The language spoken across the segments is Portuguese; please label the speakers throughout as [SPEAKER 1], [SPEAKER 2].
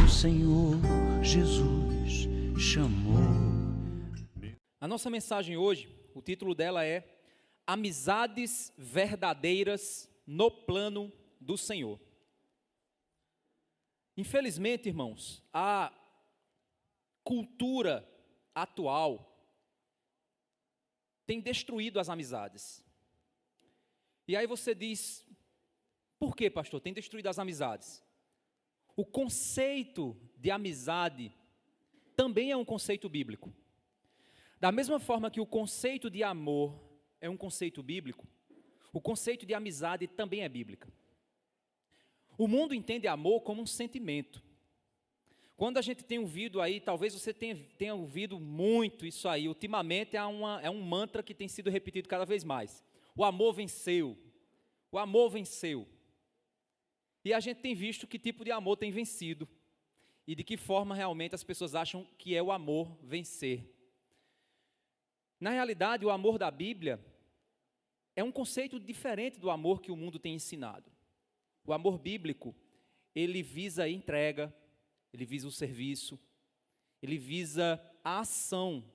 [SPEAKER 1] o Senhor Jesus chamou.
[SPEAKER 2] A nossa mensagem hoje, o título dela é Amizades Verdadeiras no Plano do Senhor. Infelizmente, irmãos, a cultura atual tem destruído as amizades. E aí você diz, por que, pastor? Tem destruído as amizades. O conceito de amizade também é um conceito bíblico. Da mesma forma que o conceito de amor é um conceito bíblico, o conceito de amizade também é bíblico. O mundo entende amor como um sentimento. Quando a gente tem ouvido aí, talvez você tenha ouvido muito isso aí, ultimamente é um mantra que tem sido repetido cada vez mais. O amor venceu. O amor venceu. E a gente tem visto que tipo de amor tem vencido. E de que forma realmente as pessoas acham que é o amor vencer. Na realidade, o amor da Bíblia é um conceito diferente do amor que o mundo tem ensinado. O amor bíblico, ele visa a entrega, ele visa o serviço, ele visa a ação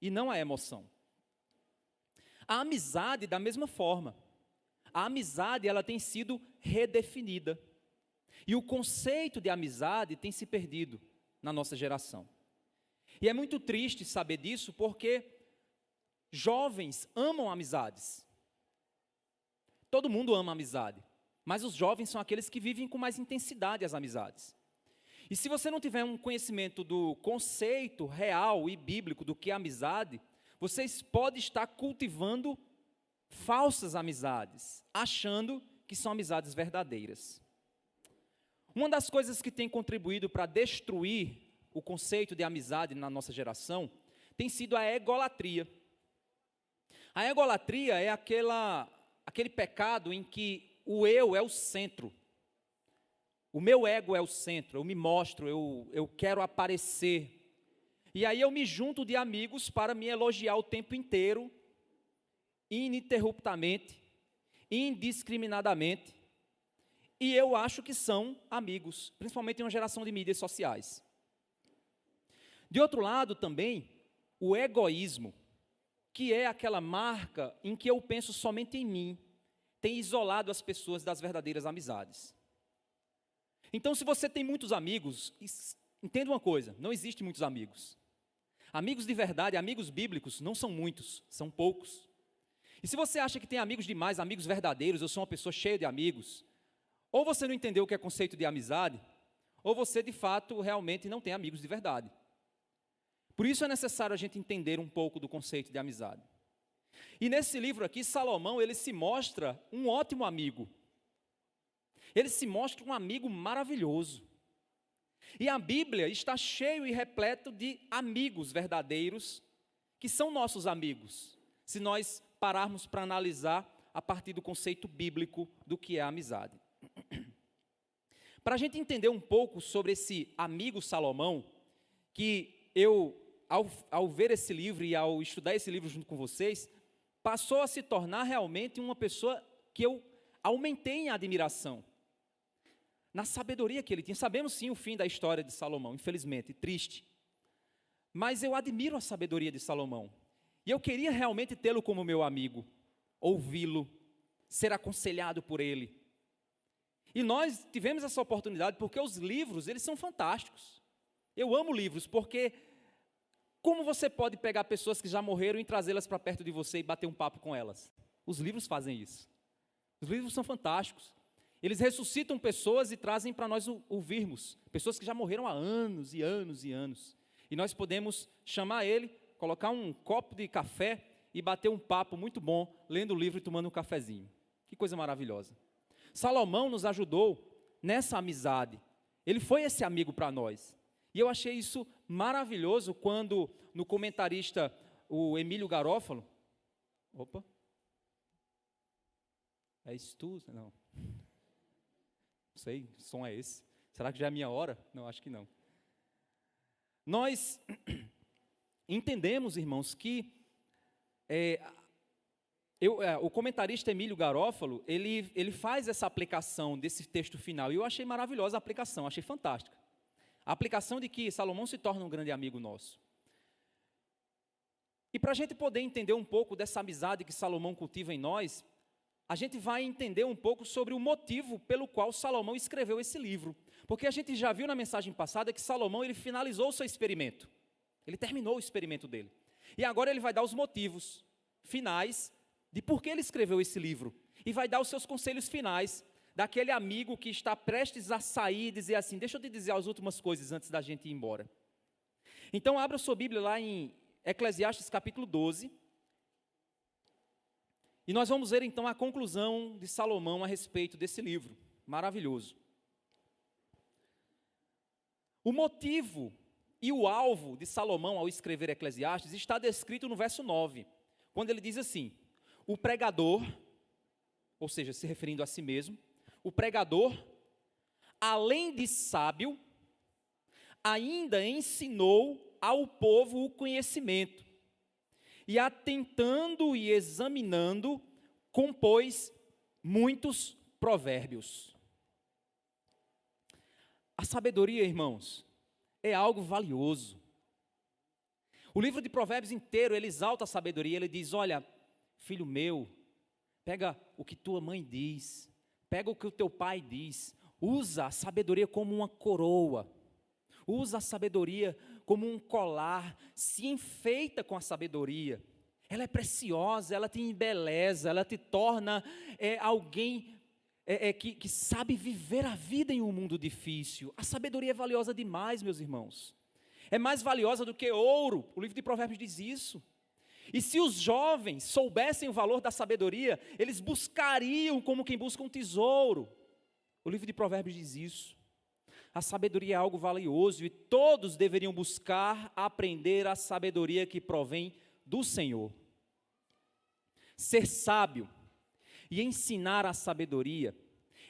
[SPEAKER 2] e não a emoção. A amizade, da mesma forma, a amizade ela tem sido redefinida. E o conceito de amizade tem se perdido na nossa geração. E é muito triste saber disso porque jovens amam amizades. Todo mundo ama amizade, mas os jovens são aqueles que vivem com mais intensidade as amizades. E se você não tiver um conhecimento do conceito real e bíblico do que é amizade, vocês podem estar cultivando falsas amizades, achando que são amizades verdadeiras. Uma das coisas que tem contribuído para destruir o conceito de amizade na nossa geração tem sido a egolatria. A egolatria é aquele pecado em que o eu é o centro. O meu ego é o centro, eu me mostro, eu quero aparecer. E aí eu me junto de amigos para me elogiar o tempo inteiro, ininterruptamente, indiscriminadamente. E eu acho que são amigos, principalmente em uma geração de mídias sociais. De outro lado também, o egoísmo, que é aquela marca em que eu penso somente em mim, tem isolado as pessoas das verdadeiras amizades. Então, se você tem muitos amigos, entenda uma coisa, não existe muitos amigos. Amigos de verdade, amigos bíblicos, não são muitos, são poucos. E se você acha que tem amigos demais, amigos verdadeiros, eu sou uma pessoa cheia de amigos, ou você não entendeu o que é conceito de amizade, ou você de fato realmente não tem amigos de verdade. Por isso é necessário a gente entender um pouco do conceito de amizade. E nesse livro aqui, Salomão, ele se mostra um ótimo amigo. Ele se mostra um amigo maravilhoso. E a Bíblia está cheio e repleto de amigos verdadeiros, que são nossos amigos, se nós pararmos para analisar a partir do conceito bíblico do que é a amizade. Para a gente entender um pouco sobre esse amigo Salomão, que eu, ao ver esse livro e ao estudar esse livro junto com vocês, passou a se tornar realmente uma pessoa que eu aumentei em admiração. Na sabedoria que ele tinha. Sabemos sim o fim da história de Salomão, infelizmente, triste. Mas eu admiro a sabedoria de Salomão. E eu queria realmente tê-lo como meu amigo, ouvi-lo, ser aconselhado por ele. E nós tivemos essa oportunidade porque os livros, eles são fantásticos. Eu amo livros porque como você pode pegar pessoas que já morreram e trazê-las para perto de você e bater um papo com elas? Os livros fazem isso. Os livros são fantásticos. Eles ressuscitam pessoas e trazem para nós ouvirmos. Pessoas que já morreram há anos e anos e anos. E nós podemos chamar ele, colocar um copo de café e bater um papo muito bom, lendo o livro e tomando um cafezinho. Que coisa maravilhosa. Salomão nos ajudou nessa amizade. Ele foi esse amigo para nós. E eu achei isso maravilhoso quando, no comentarista, o Emílio Garófalo... Opa! É isso tu? Não. Não sei, que som é esse? Será que já é a minha hora? Não, acho que não. Nós entendemos, irmãos, que o comentarista Emílio Garófalo, ele faz essa aplicação desse texto final, e eu achei maravilhosa a aplicação, achei fantástica. A aplicação de que Salomão se torna um grande amigo nosso. E para a gente poder entender um pouco dessa amizade que Salomão cultiva em nós, a gente vai entender um pouco sobre o motivo pelo qual Salomão escreveu esse livro. Porque a gente já viu na mensagem passada que Salomão ele finalizou o seu experimento. Ele terminou o experimento dele. E agora ele vai dar os motivos finais de por que ele escreveu esse livro. E vai dar os seus conselhos finais daquele amigo que está prestes a sair e dizer assim, deixa eu te dizer as últimas coisas antes da gente ir embora. Então abra sua Bíblia lá em Eclesiastes capítulo 12. E nós vamos ver então a conclusão de Salomão a respeito desse livro. Maravilhoso. O motivo e o alvo de Salomão ao escrever Eclesiastes está descrito no verso 9, quando ele diz assim, o pregador, ou seja, se referindo a si mesmo, o pregador, além de sábio, ainda ensinou ao povo o conhecimento, e atentando e examinando, compôs muitos provérbios. A sabedoria, irmãos, é algo valioso. O livro de Provérbios inteiro, ele exalta a sabedoria, ele diz, olha, filho meu, pega o que tua mãe diz, pega o que o teu pai diz, usa a sabedoria como uma coroa, usa a sabedoria como um colar, se enfeita com a sabedoria. Ela é preciosa, ela te embeleza, ela te torna alguém que sabe viver a vida em um mundo difícil. A sabedoria é valiosa demais, meus irmãos. É mais valiosa do que ouro, o livro de Provérbios diz isso. E se os jovens soubessem o valor da sabedoria, eles buscariam como quem busca um tesouro. O livro de Provérbios diz isso. A sabedoria é algo valioso e todos deveriam buscar aprender a sabedoria que provém do Senhor. Ser sábio e ensinar a sabedoria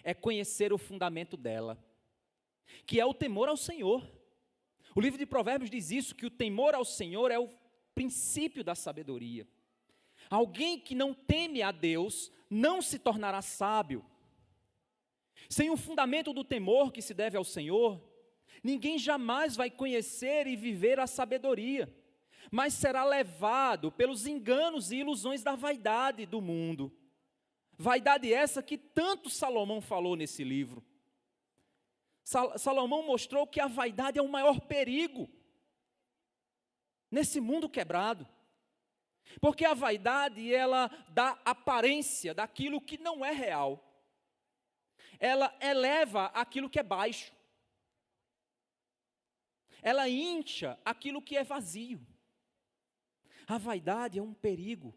[SPEAKER 2] é conhecer o fundamento dela, que é o temor ao Senhor. O livro de Provérbios diz isso, que o temor ao Senhor é o princípio da sabedoria. Alguém que não teme a Deus não se tornará sábio. Sem o fundamento do temor que se deve ao Senhor, ninguém jamais vai conhecer e viver a sabedoria, mas será levado pelos enganos e ilusões da vaidade do mundo. Vaidade essa que tanto Salomão falou nesse livro. Salomão mostrou que a vaidade é o maior perigo nesse mundo quebrado. Porque a vaidade, ela dá aparência daquilo que não é real. Ela eleva aquilo que é baixo. Ela incha aquilo que é vazio. A vaidade é um perigo.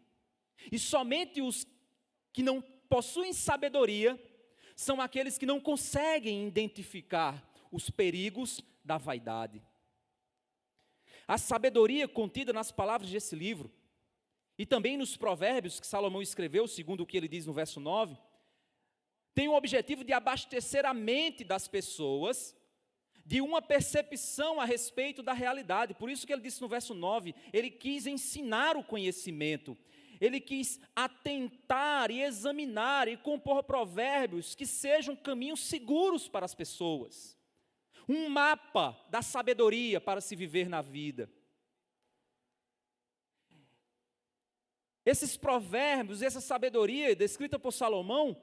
[SPEAKER 2] E somente os que não possuem sabedoria são aqueles que não conseguem identificar os perigos da vaidade. A sabedoria contida nas palavras desse livro, e também nos provérbios que Salomão escreveu, segundo o que ele diz no verso 9, tem o objetivo de abastecer a mente das pessoas de uma percepção a respeito da realidade. Por isso que ele disse no verso 9, ele quis ensinar o conhecimento, ele quis atentar e examinar e compor provérbios que sejam caminhos seguros para as pessoas. Um mapa da sabedoria para se viver na vida. Esses provérbios, essa sabedoria descrita por Salomão,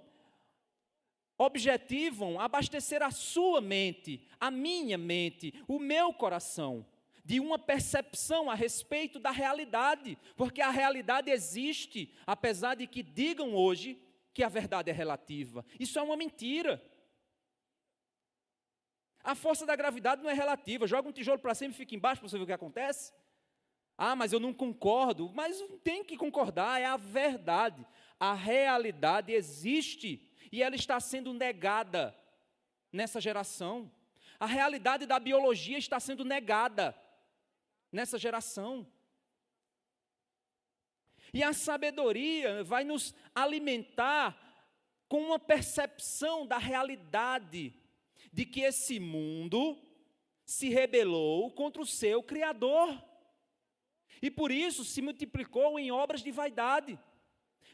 [SPEAKER 2] objetivam abastecer a sua mente, a minha mente, o meu coração, de uma percepção a respeito da realidade, porque a realidade existe, apesar de que digam hoje que a verdade é relativa. Isso é uma mentira. A força da gravidade não é relativa. Joga um tijolo para cima e fica embaixo para você ver o que acontece. Ah, mas eu não concordo. Mas tem que concordar, é a verdade. A realidade existe e ela está sendo negada nessa geração. A realidade da biologia está sendo negada nessa geração. E a sabedoria vai nos alimentar com uma percepção da realidade de que esse mundo se rebelou contra o seu Criador. E por isso se multiplicou em obras de vaidade,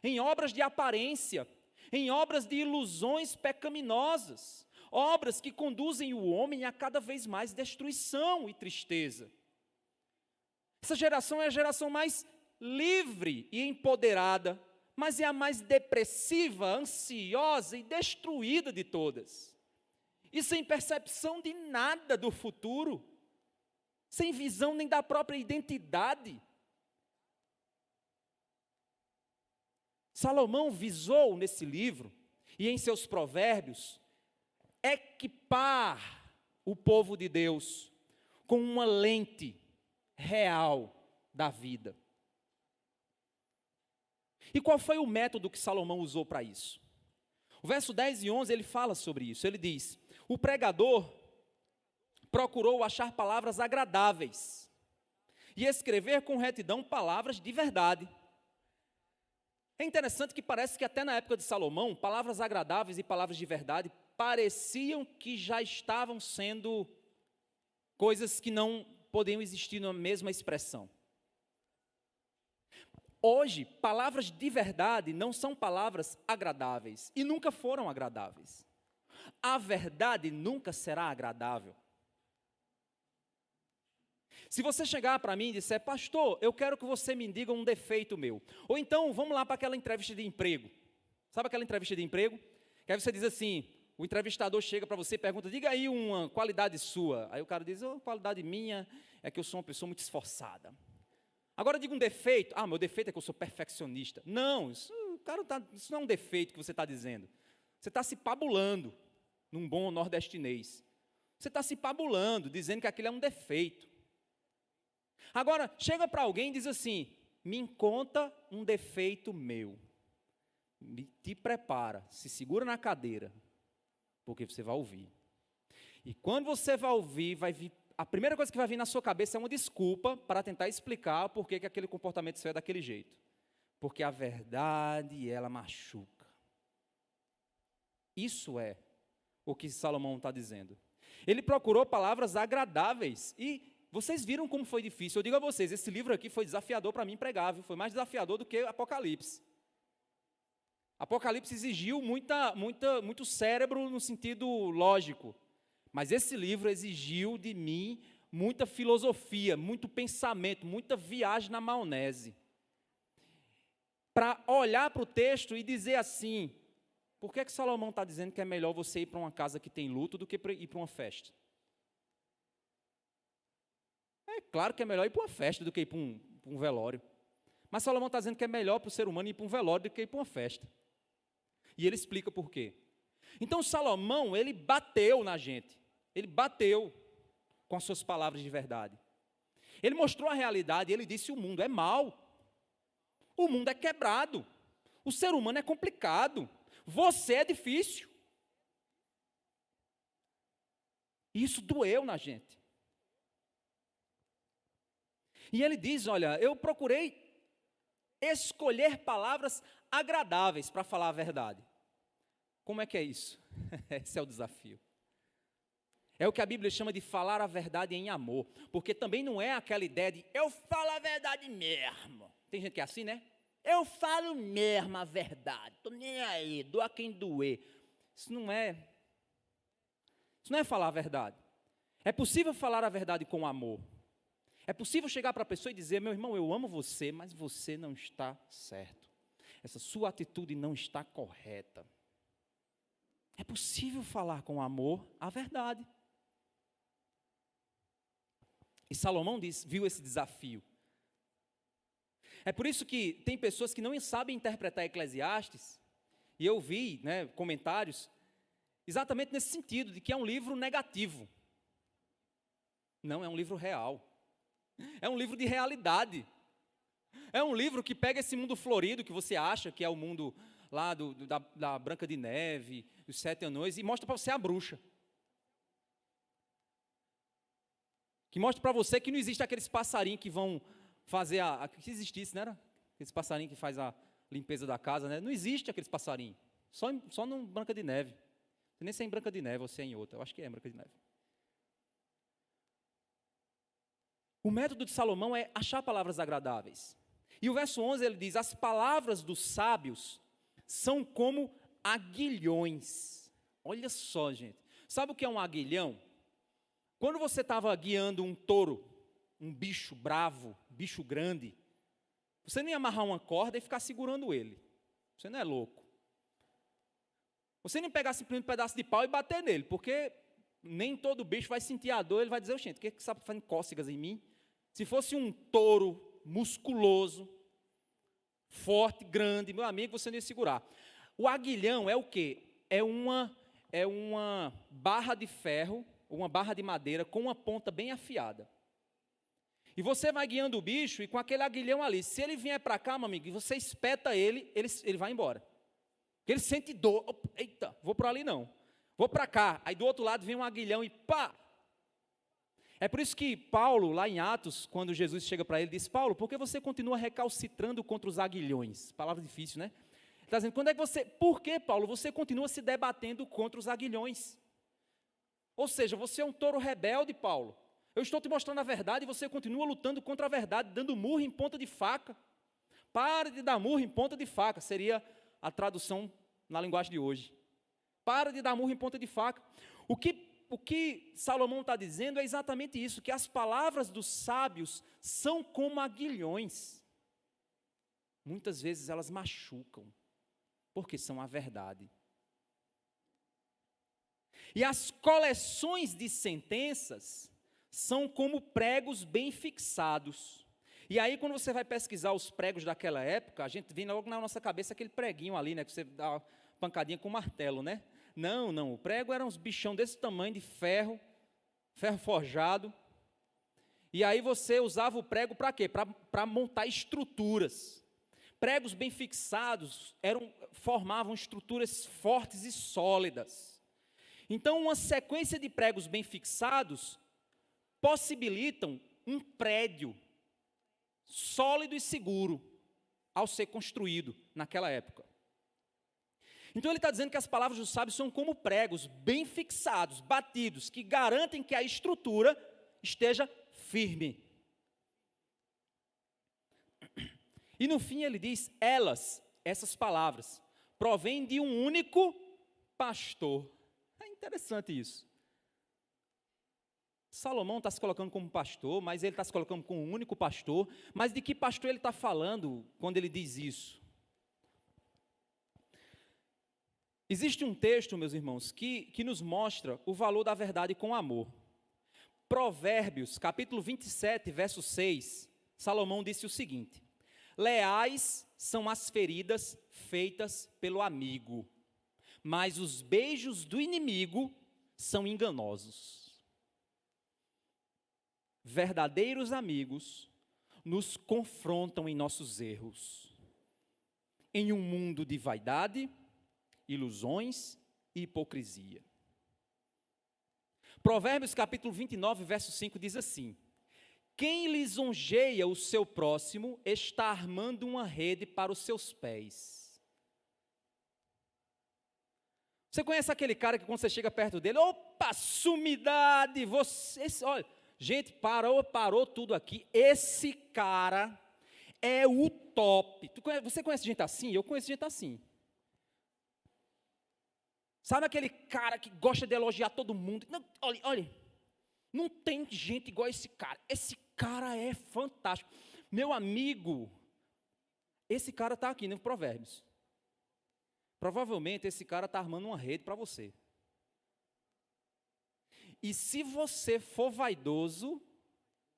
[SPEAKER 2] em obras de aparência, em obras de ilusões pecaminosas, obras que conduzem o homem a cada vez mais destruição e tristeza. Essa geração é a geração mais livre e empoderada, mas é a mais depressiva, ansiosa e destruída de todas. E sem percepção de nada do futuro, sem visão nem da própria identidade. Salomão visou nesse livro e em seus provérbios equipar o povo de Deus com uma lente real da vida. E qual foi o método que Salomão usou para isso? O verso 10 e 11 ele fala sobre isso. Ele diz: o pregador procurou achar palavras agradáveis e escrever com retidão palavras de verdade. É interessante que parece que até na época de Salomão, palavras agradáveis e palavras de verdade pareciam que já estavam sendo coisas que não podiam existir na mesma expressão. Hoje, palavras de verdade não são palavras agradáveis e nunca foram agradáveis. A verdade nunca será agradável. Se você chegar para mim e disser: pastor, eu quero que você me diga um defeito meu. Ou então, vamos lá para aquela entrevista de emprego. Sabe aquela entrevista de emprego? Que aí você diz assim, o entrevistador chega para você e pergunta: diga aí uma qualidade sua. Aí o cara diz: qualidade minha é que eu sou uma pessoa muito esforçada. Agora diga um defeito. Meu defeito é que eu sou perfeccionista. Não, isso não é um defeito que você está dizendo. Você está se pabulando, num bom nordestinês. Você está se pabulando, dizendo que aquilo é um defeito. Agora, chega para alguém e diz assim: me conta um defeito meu. Te prepara, se segura na cadeira, porque você vai ouvir. E quando você vai ouvir, a primeira coisa que vai vir na sua cabeça é uma desculpa para tentar explicar por que aquele comportamento seu é daquele jeito. Porque a verdade, ela machuca. Isso é o que Salomão está dizendo. Ele procurou palavras agradáveis e vocês viram como foi difícil. Eu digo a vocês, esse livro aqui foi desafiador para mim pregar, viu? Foi mais desafiador do que Apocalipse. Apocalipse exigiu muito cérebro no sentido lógico, mas esse livro exigiu de mim muita filosofia, muito pensamento, muita viagem na maionese. Para olhar para o texto e dizer assim: por que Salomão está dizendo que é melhor você ir para uma casa que tem luto do que ir para uma festa? É claro que é melhor ir para uma festa do que ir para um velório. Mas Salomão está dizendo que é melhor para o ser humano ir para um velório do que ir para uma festa. E ele explica por quê. Então Salomão, ele bateu na gente. Ele bateu com as suas palavras de verdade. Ele mostrou a realidade, ele disse: o mundo é mau. O mundo é quebrado. O ser humano é complicado. Você é difícil. Isso doeu na gente. E ele diz: olha, eu procurei escolher palavras agradáveis para falar a verdade. Como é que é isso? Esse é o desafio. É o que a Bíblia chama de falar a verdade em amor. Porque também não é aquela ideia de eu falo a verdade mesmo. Tem gente que é assim, né? Eu falo mesmo a verdade. Estou nem aí, doa quem doer. Isso não é falar a verdade. É possível falar a verdade com amor. É possível chegar para a pessoa e dizer: meu irmão, eu amo você, mas você não está certo. Essa sua atitude não está correta. É possível falar com amor a verdade. E Salomão viu esse desafio. É por isso que tem pessoas que não sabem interpretar Eclesiastes, e eu vi comentários exatamente nesse sentido, de que é um livro negativo. Não, é um livro real. É um livro de realidade. É um livro que pega esse mundo florido que você acha que é o mundo lá da Branca de Neve, dos 7 anões, e mostra para você a bruxa. Que mostra para você que não existe aqueles passarinhos que vão fazer que existisse, não era? Aqueles passarinhos que faz a limpeza da casa, né? Não existe aqueles passarinhos. Só no Branca de Neve. Não sei nem se é em Branca de Neve ou se é em outra. Eu acho que é em Branca de Neve. O método de Salomão é achar palavras agradáveis. E o verso 11 ele diz: as palavras dos sábios são como aguilhões. Olha só, gente. Sabe o que é um aguilhão? Quando você estava guiando um touro, um bicho bravo, bicho grande, você não ia amarrar uma corda e ficar segurando ele. Você não é louco. Você não ia pegar simplesmente um pedaço de pau e bater nele, porque nem todo bicho vai sentir a dor, ele vai dizer, gente, o que você está fazendo cócegas em mim? Se fosse um touro musculoso, forte, grande, meu amigo, você não ia segurar. O aguilhão é o quê? É uma barra de ferro, uma barra de madeira com uma ponta bem afiada. E você vai guiando o bicho e com aquele aguilhão ali, se ele vier para cá, meu amigo, e você espeta ele vai embora. Porque ele sente dor. Eita, vou para ali não. Vou para cá. Aí do outro lado vem um aguilhão e pá! É por isso que Paulo, lá em Atos, quando Jesus chega para ele, diz, Paulo, por que você continua recalcitrando contra os aguilhões? Palavra difícil, né? Ele está dizendo, por que, Paulo, você continua se debatendo contra os aguilhões? Ou seja, você é um touro rebelde, Paulo. Eu estou te mostrando a verdade e você continua lutando contra a verdade, dando murro em ponta de faca. Pare de dar murro em ponta de faca, seria a tradução na linguagem de hoje. Para de dar murro em ponta de faca. O que Salomão está dizendo é exatamente isso, que as palavras dos sábios são como aguilhões. Muitas vezes elas machucam, porque são a verdade. E as coleções de sentenças são como pregos bem fixados. E aí, quando você vai pesquisar os pregos daquela época, a gente vem logo na nossa cabeça aquele preguinho ali, né, que você dá uma pancadinha com martelo, né? Não, o prego era uns bichão desse tamanho de ferro forjado. E aí você usava o prego para quê? Para montar estruturas. Pregos bem fixados formavam estruturas fortes e sólidas. Então, uma sequência de pregos bem fixados possibilitam um prédio sólido e seguro ao ser construído naquela época. Então ele está dizendo que as palavras dos sábios são como pregos bem fixados, batidos, que garantem que a estrutura esteja firme. E no fim ele diz, essas palavras, provêm de um único pastor. É interessante isso. Salomão está se colocando como pastor, mas ele está se colocando como um único pastor. Mas de que pastor ele está falando quando ele diz isso? Existe um texto, meus irmãos, que nos mostra o valor da verdade com amor. Provérbios, capítulo 27, verso 6, Salomão disse o seguinte, leais são as feridas feitas pelo amigo, mas os beijos do inimigo são enganosos. Verdadeiros amigos nos confrontam em nossos erros. Em um mundo de vaidade, ilusões e hipocrisia. Provérbios capítulo 29, verso 5 diz assim, quem lisonjeia o seu próximo está armando uma rede para os seus pés. Você conhece aquele cara que quando você chega perto dele, opa, sumidade, olha, gente, parou tudo aqui, esse cara é o top. Você conhece gente assim? Eu conheço gente assim. Sabe aquele cara que gosta de elogiar todo mundo? Não, olha, não tem gente igual esse cara. Esse cara é fantástico. Meu amigo, esse cara está aqui no Provérbios. Provavelmente esse cara está armando uma rede para você. E se você for vaidoso,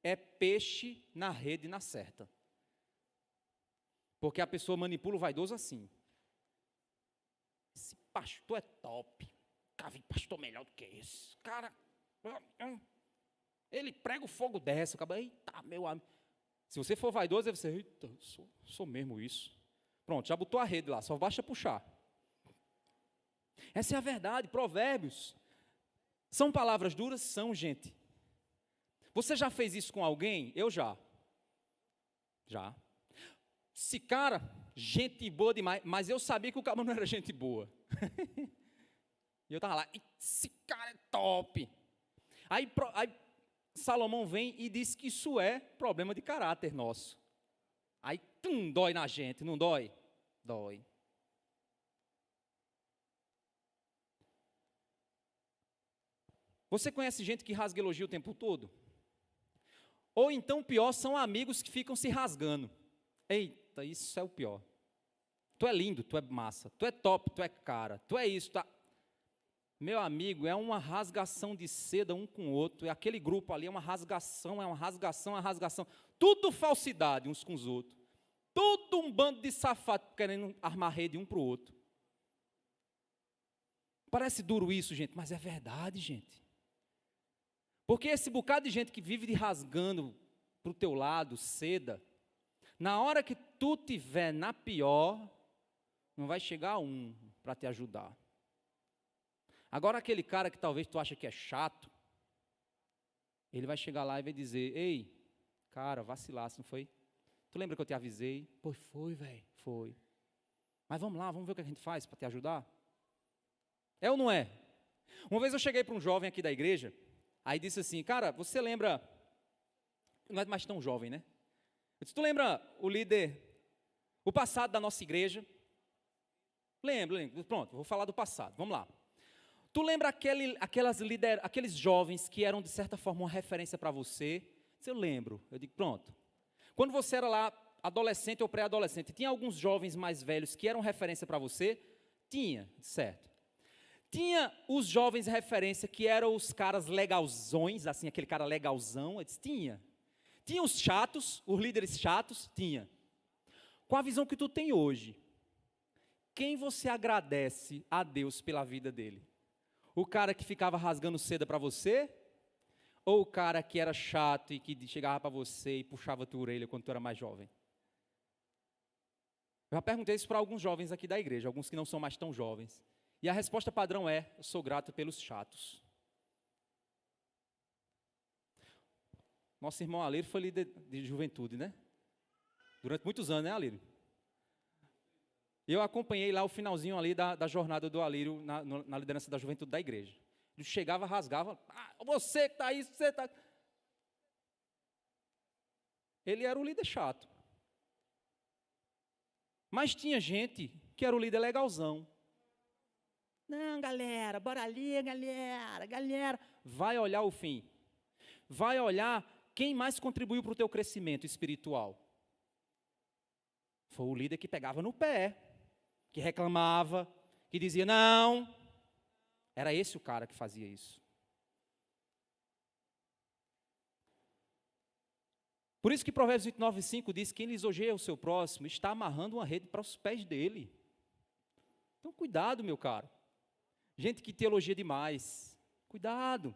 [SPEAKER 2] é peixe na rede na certa. Porque a pessoa manipula o vaidoso assim. Esse pastor é top. Cara, vem pastor melhor do que esse. Cara, ele prega o fogo dessa. Acaba, eita, meu amigo. Se você for vaidoso, você vai eita, sou mesmo isso. Pronto, já botou a rede lá, só basta puxar. Essa é a verdade, Provérbios. São palavras duras? São, gente. Você já fez isso com alguém? Eu já. Já. Esse cara, gente boa demais, mas eu sabia que o cara não era gente boa. E eu estava lá, esse cara é top. Aí Salomão vem e diz que isso é problema de caráter nosso. Aí, dói na gente, não dói? Dói. Você conhece gente que rasga elogio o tempo todo? Ou então, pior, são amigos que ficam se rasgando. Eita, isso é o pior. Tu é lindo, tu é massa, tu é top, tu é cara, tu é isso, tá? Meu amigo, é uma rasgação de seda um com o outro, é aquele grupo ali, é uma rasgação, é uma rasgação, é uma rasgação. Tudo falsidade uns com os outros. Tudo um bando de safado querendo armar rede um para o outro. Parece duro isso, gente, mas é verdade, gente. Porque esse bocado de gente que vive de rasgando para o teu lado, seda, na hora que tu tiver na pior, não vai chegar um para te ajudar. Agora aquele cara que talvez tu acha que é chato, ele vai chegar lá e vai dizer, ei, cara, vacilasse, não foi? Tu lembra que eu te avisei? Pois foi, velho, foi. Mas vamos lá, vamos ver o que a gente faz para te ajudar? É ou não é? Uma vez eu cheguei para um jovem aqui da igreja, aí disse assim, cara, você lembra, não é mais tão jovem, né? Eu disse, tu lembra o líder, o passado da nossa igreja? Lembro, pronto, vou falar do passado, vamos lá. Tu lembra aqueles jovens que eram, de certa forma, uma referência para você? Eu lembro. Eu digo, pronto. Quando você era lá, adolescente ou pré-adolescente, tinha alguns jovens mais velhos que eram referência para você? Tinha, certo. Tinha os jovens referência que eram os caras legalzões, assim, aquele cara legalzão? Eu disse, tinha. Tinha os chatos, os líderes chatos? Tinha. Com a visão que tu tem hoje, quem você agradece a Deus pela vida dele? O cara que ficava rasgando seda para você? Ou o cara que era chato e que chegava para você e puxava a tua orelha quando tu era mais jovem? Eu já perguntei isso para alguns jovens aqui da igreja, alguns que não são mais tão jovens. E a resposta padrão é, eu sou grato pelos chatos. Nosso irmão Alírio foi líder de juventude, né? Durante muitos anos, né, Alírio? Eu acompanhei lá o finalzinho ali da jornada do Alírio na liderança da juventude da igreja. Ele chegava, rasgava, você que está aí, você está... Ele era o líder chato. Mas tinha gente que era o líder legalzão. Não, galera, bora ali, galera. Vai olhar o fim. Vai olhar quem mais contribuiu para o teu crescimento espiritual. Foi o líder que pegava no pé, que reclamava, que dizia não. Era esse o cara que fazia isso. Por isso que Provérbios 29:5 diz que quem lisonjeia o seu próximo está amarrando uma rede para os pés dele. Então cuidado, meu caro. Gente que te elogia demais. Cuidado.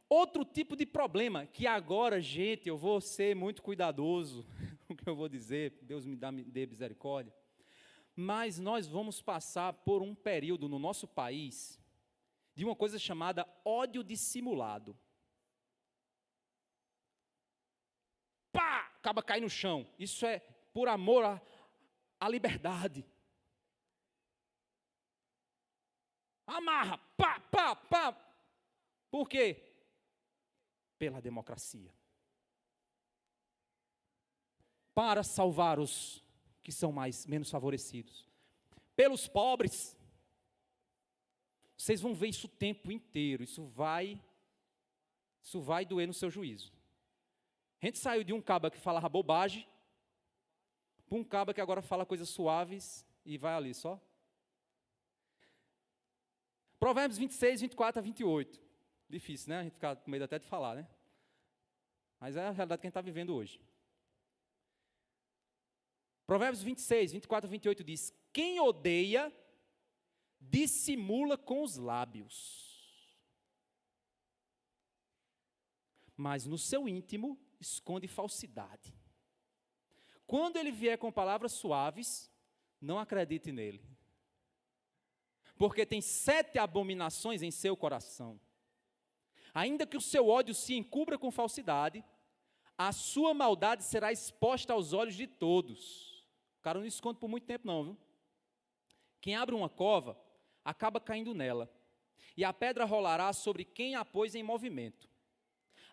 [SPEAKER 2] Outro tipo de problema, que agora, gente, eu vou ser muito cuidadoso com o que eu vou dizer, Deus me dê misericórdia. Mas nós vamos passar por um período no nosso país de uma coisa chamada ódio dissimulado. Pá! Acaba cai no chão. Isso é por amor à liberdade. Amarra, pá, pá, pá. Por quê? Pela democracia. Para salvar os que são menos favorecidos. Pelos pobres. Vocês vão ver isso o tempo inteiro. Isso vai doer no seu juízo. A gente saiu de um caba que falava bobagem para um caba que agora fala coisas suaves e vai ali só. Provérbios 26, 24 a 28. Difícil, né? A gente fica com medo até de falar, né? Mas é a realidade que a gente está vivendo hoje. Provérbios 26, 24 a 28 diz, quem odeia, dissimula com os lábios. Mas no seu íntimo, esconde falsidade. Quando ele vier com palavras suaves, não acredite nele. Porque tem 7 abominações em seu coração. Ainda que o seu ódio se encubra com falsidade, a sua maldade será exposta aos olhos de todos. O cara não esconde por muito tempo não, viu? Quem abre uma cova, acaba caindo nela. E a pedra rolará sobre quem a pôs em movimento.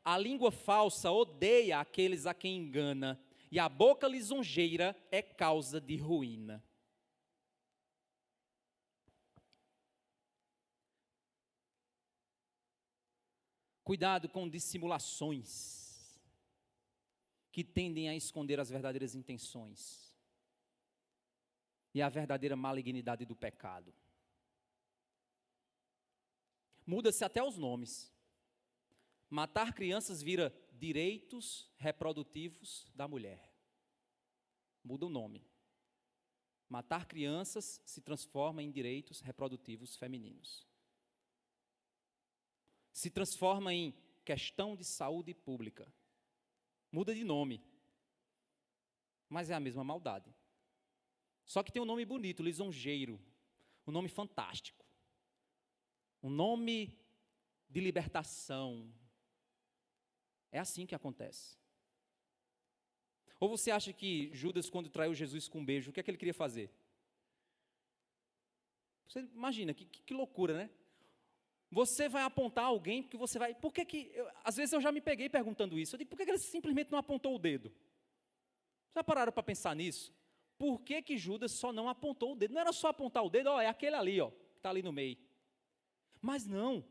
[SPEAKER 2] A língua falsa odeia aqueles a quem engana, e a boca lisonjeira é causa de ruína. Cuidado com dissimulações que tendem a esconder as verdadeiras intenções e a verdadeira malignidade do pecado. Muda-se até os nomes. Matar crianças vira direitos reprodutivos da mulher. Muda o nome. Matar crianças se transforma em direitos reprodutivos femininos. Se transforma em questão de saúde pública. Muda de nome. Mas é a mesma maldade. Só que tem um nome bonito, lisonjeiro. Um nome fantástico. Um nome de libertação. É assim que acontece. Ou você acha que Judas, quando traiu Jesus com um beijo, o que é que ele queria fazer? Você imagina, que loucura, né? Você vai apontar alguém, porque você vai... Por que que... às vezes eu já me peguei perguntando isso. Eu digo, por que ele simplesmente não apontou o dedo? Já pararam para pensar nisso? Por que que Judas só não apontou o dedo? Não era só apontar o dedo, ó, é aquele ali, ó, que está ali no meio. Mas não.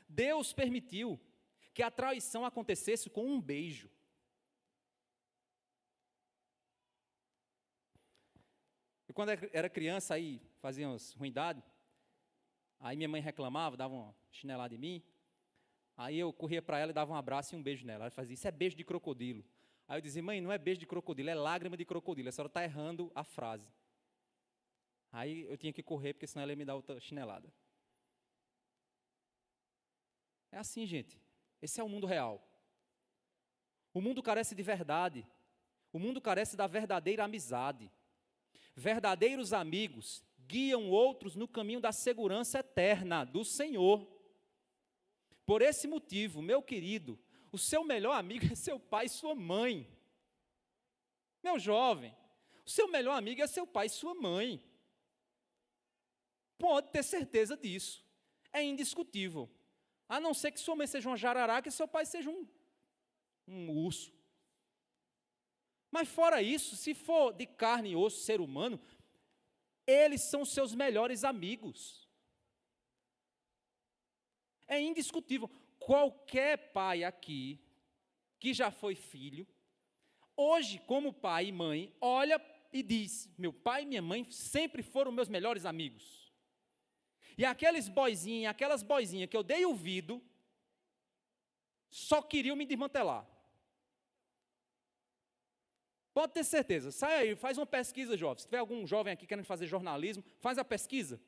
[SPEAKER 2] Deus permitiu que a traição acontecesse com um beijo. E quando era criança, aí fazia umas ruindades, aí minha mãe reclamava, dava uma chinelada em mim, aí eu corria para ela e dava um abraço e um beijo nela. Ela fazia, isso é beijo de crocodilo. Aí eu dizia, mãe, não é beijo de crocodilo, é lágrima de crocodilo, a senhora está errando a frase. Aí eu tinha que correr, porque senão ela ia me dar outra chinelada. É assim, gente. Esse é o mundo real. O mundo carece de verdade. O mundo carece da verdadeira amizade. Verdadeiros amigos guiam outros no caminho da segurança eterna do Senhor. Por esse motivo, meu querido, o seu melhor amigo é seu pai e sua mãe. Meu jovem, o seu melhor amigo é seu pai e sua mãe. Pode ter certeza disso. É indiscutível. A não ser que sua mãe seja uma jararaca e seu pai seja um urso. Mas fora isso, se for de carne e osso, ser humano, eles são seus melhores amigos. É indiscutível. Qualquer pai aqui, que já foi filho, hoje, como pai e mãe, olha e diz, meu pai e minha mãe sempre foram meus melhores amigos. E aqueles boizinhos, aquelas boizinhas que eu dei ouvido, só queriam me desmantelar. Pode ter certeza. Sai aí, faz uma pesquisa, jovem. Se tiver algum jovem aqui querendo fazer jornalismo, faz a pesquisa.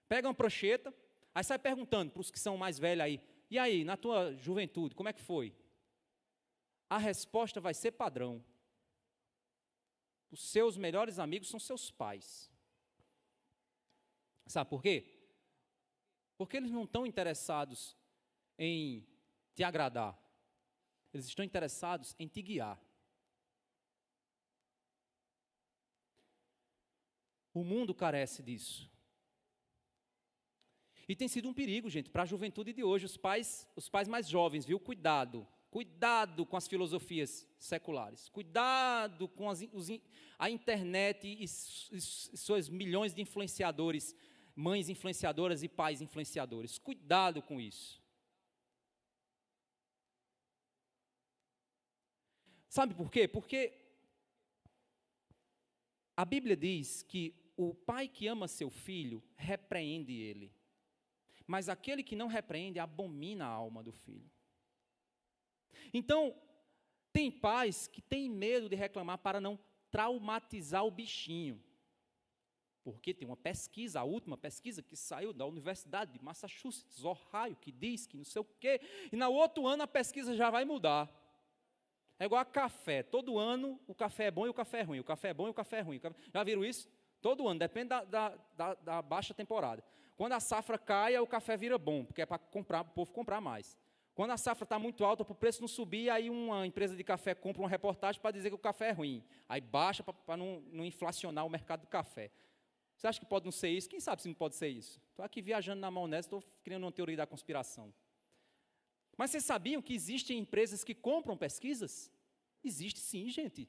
[SPEAKER 2] Pega uma prancheta, aí sai perguntando para os que são mais velhos aí, e aí, na tua juventude, como é que foi? A resposta vai ser padrão. Os seus melhores amigos são seus pais. Sabe por quê? Porque eles não estão interessados em te agradar. Eles estão interessados em te guiar. O mundo carece disso. E tem sido um perigo, gente, para a juventude de hoje. Os pais mais jovens, viu? Cuidado com as filosofias seculares. Cuidado com a internet e suas milhões de influenciadores, mães influenciadoras e pais influenciadores. Cuidado com isso. Sabe por quê? Porque a Bíblia diz que o pai que ama seu filho, repreende ele. Mas aquele que não repreende, abomina a alma do filho. Então, tem pais que têm medo de reclamar para não traumatizar o bichinho. Porque tem uma pesquisa, a última pesquisa que saiu da Universidade de Massachusetts, Ohio, que diz que não sei o quê, e no outro ano a pesquisa já vai mudar. É igual a café, todo ano o café é bom e o café é ruim, o café é bom e o café é ruim. Já viram isso? Todo ano, depende da baixa temporada. Quando a safra cai, o café vira bom, porque é para o povo comprar mais. Quando a safra está muito alta, para o preço não subir, aí uma empresa de café compra uma reportagem para dizer que o café é ruim. Aí baixa para não inflacionar o mercado do café. Você acha que pode não ser isso? Quem sabe se não pode ser isso? Estou aqui viajando na maionese, estou criando uma teoria da conspiração. Mas vocês sabiam que existem empresas que compram pesquisas? Existe sim, gente.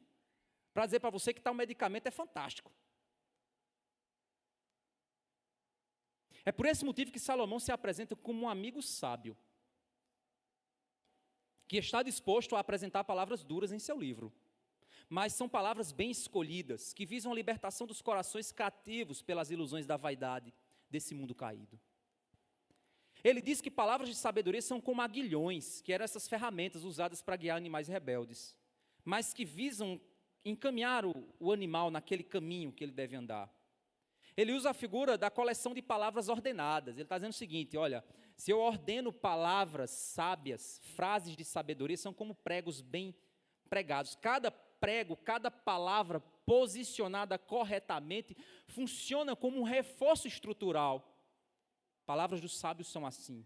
[SPEAKER 2] Para dizer para você que tal medicamento é fantástico. É por esse motivo que Salomão se apresenta como um amigo sábio. que está disposto a apresentar palavras duras em seu livro. Mas são palavras bem escolhidas, que visam a libertação dos corações cativos pelas ilusões da vaidade desse mundo caído. Ele diz que palavras de sabedoria são como aguilhões, que eram essas ferramentas usadas para guiar animais rebeldes, mas que visam encaminhar o animal naquele caminho que ele deve andar. Ele usa a figura da coleção de palavras ordenadas. Ele está dizendo o seguinte, olha, se eu ordeno palavras sábias, frases de sabedoria, são como pregos bem pregados. Cada prego, cada palavra posicionada corretamente, funciona como um reforço estrutural. Palavras dos sábios são assim.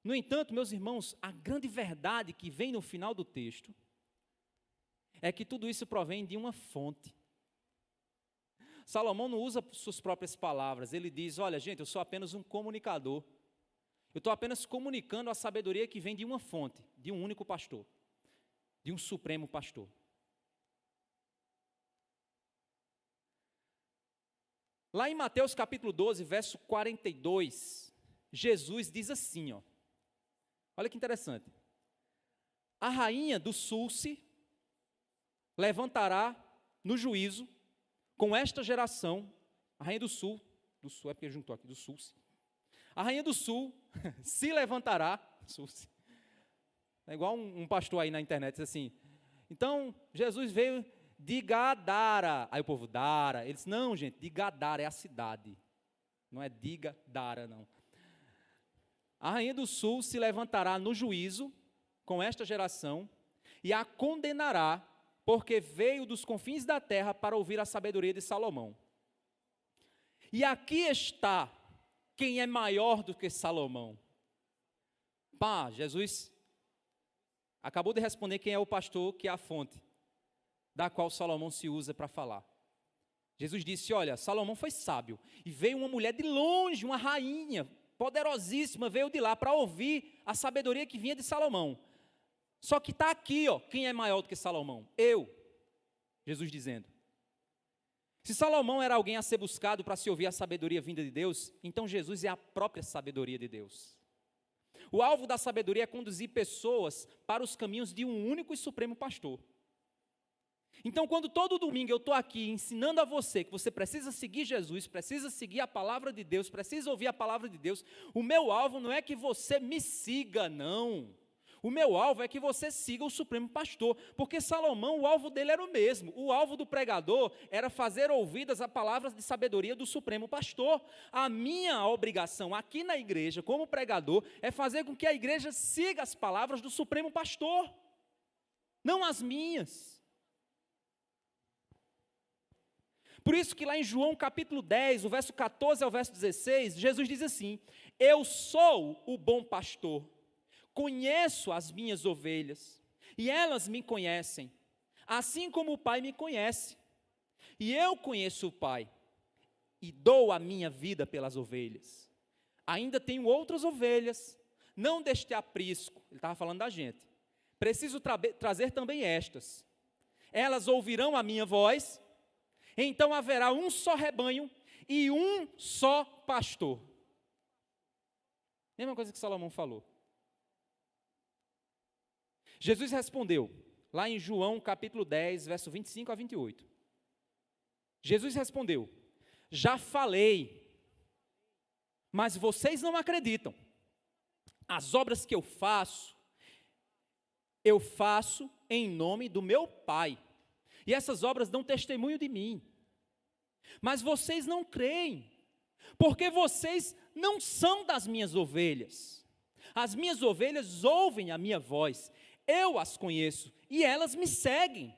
[SPEAKER 2] No entanto, meus irmãos, a grande verdade que vem no final do texto é que tudo isso provém de uma fonte. Salomão não usa suas próprias palavras, ele diz, olha gente, eu sou apenas um comunicador. Eu estou apenas comunicando a sabedoria que vem de uma fonte, de um único pastor, de um supremo pastor. Lá em Mateus capítulo 12, verso 42, Jesus diz assim, olha que interessante. A rainha do sul se levantará no juízo com esta geração, a rainha do sul é porque juntou aqui, do sul. A rainha do sul se levantará, é igual um pastor aí na internet, diz assim, então Jesus veio de Gadara, aí o povo, Dara, ele disse, não gente, de Gadara é a cidade, não é de Gadara não. A rainha do sul se levantará no juízo com esta geração e a condenará, porque veio dos confins da terra para ouvir a sabedoria de Salomão. E aqui está quem é maior do que Salomão. Jesus acabou de responder quem é o pastor, que é a fonte, da qual Salomão se usa para falar. Jesus disse, olha, Salomão foi sábio, e veio uma mulher de longe, uma rainha, poderosíssima, veio de lá para ouvir a sabedoria que vinha de Salomão. Só que está aqui, quem é maior do que Salomão? Eu, Jesus dizendo. Se Salomão era alguém a ser buscado para se ouvir a sabedoria vinda de Deus, então Jesus é a própria sabedoria de Deus. O alvo da sabedoria é conduzir pessoas para os caminhos de um único e supremo pastor. Então, quando todo domingo eu estou aqui ensinando a você que você precisa seguir Jesus, precisa seguir a palavra de Deus, precisa ouvir a palavra de Deus, o meu alvo não é que você me siga, não. O meu alvo é que você siga o supremo pastor, porque Salomão, o alvo dele era o mesmo. O alvo do pregador era fazer ouvidas a palavras de sabedoria do supremo pastor. A minha obrigação aqui na igreja, como pregador, é fazer com que a igreja siga as palavras do supremo pastor, não as minhas. Por isso que lá em João capítulo 10, o verso 14 ao verso 16, Jesus diz assim, eu sou o bom pastor, conheço as minhas ovelhas, e elas me conhecem, assim como o Pai me conhece, e eu conheço o Pai, e dou a minha vida pelas ovelhas. Ainda tenho outras ovelhas, não deste aprisco, ele estava falando da gente, preciso trazer também estas, elas ouvirão a minha voz, então haverá um só rebanho e um só pastor. Mesma coisa que Salomão falou. Jesus respondeu, lá em João capítulo 10, verso 25 a 28. Jesus respondeu, já falei, mas vocês não acreditam. As obras que eu faço em nome do meu Pai. E essas obras dão testemunho de mim. Mas vocês não creem, porque vocês não são das minhas ovelhas. As minhas ovelhas ouvem a minha voz, eu as conheço e elas me seguem.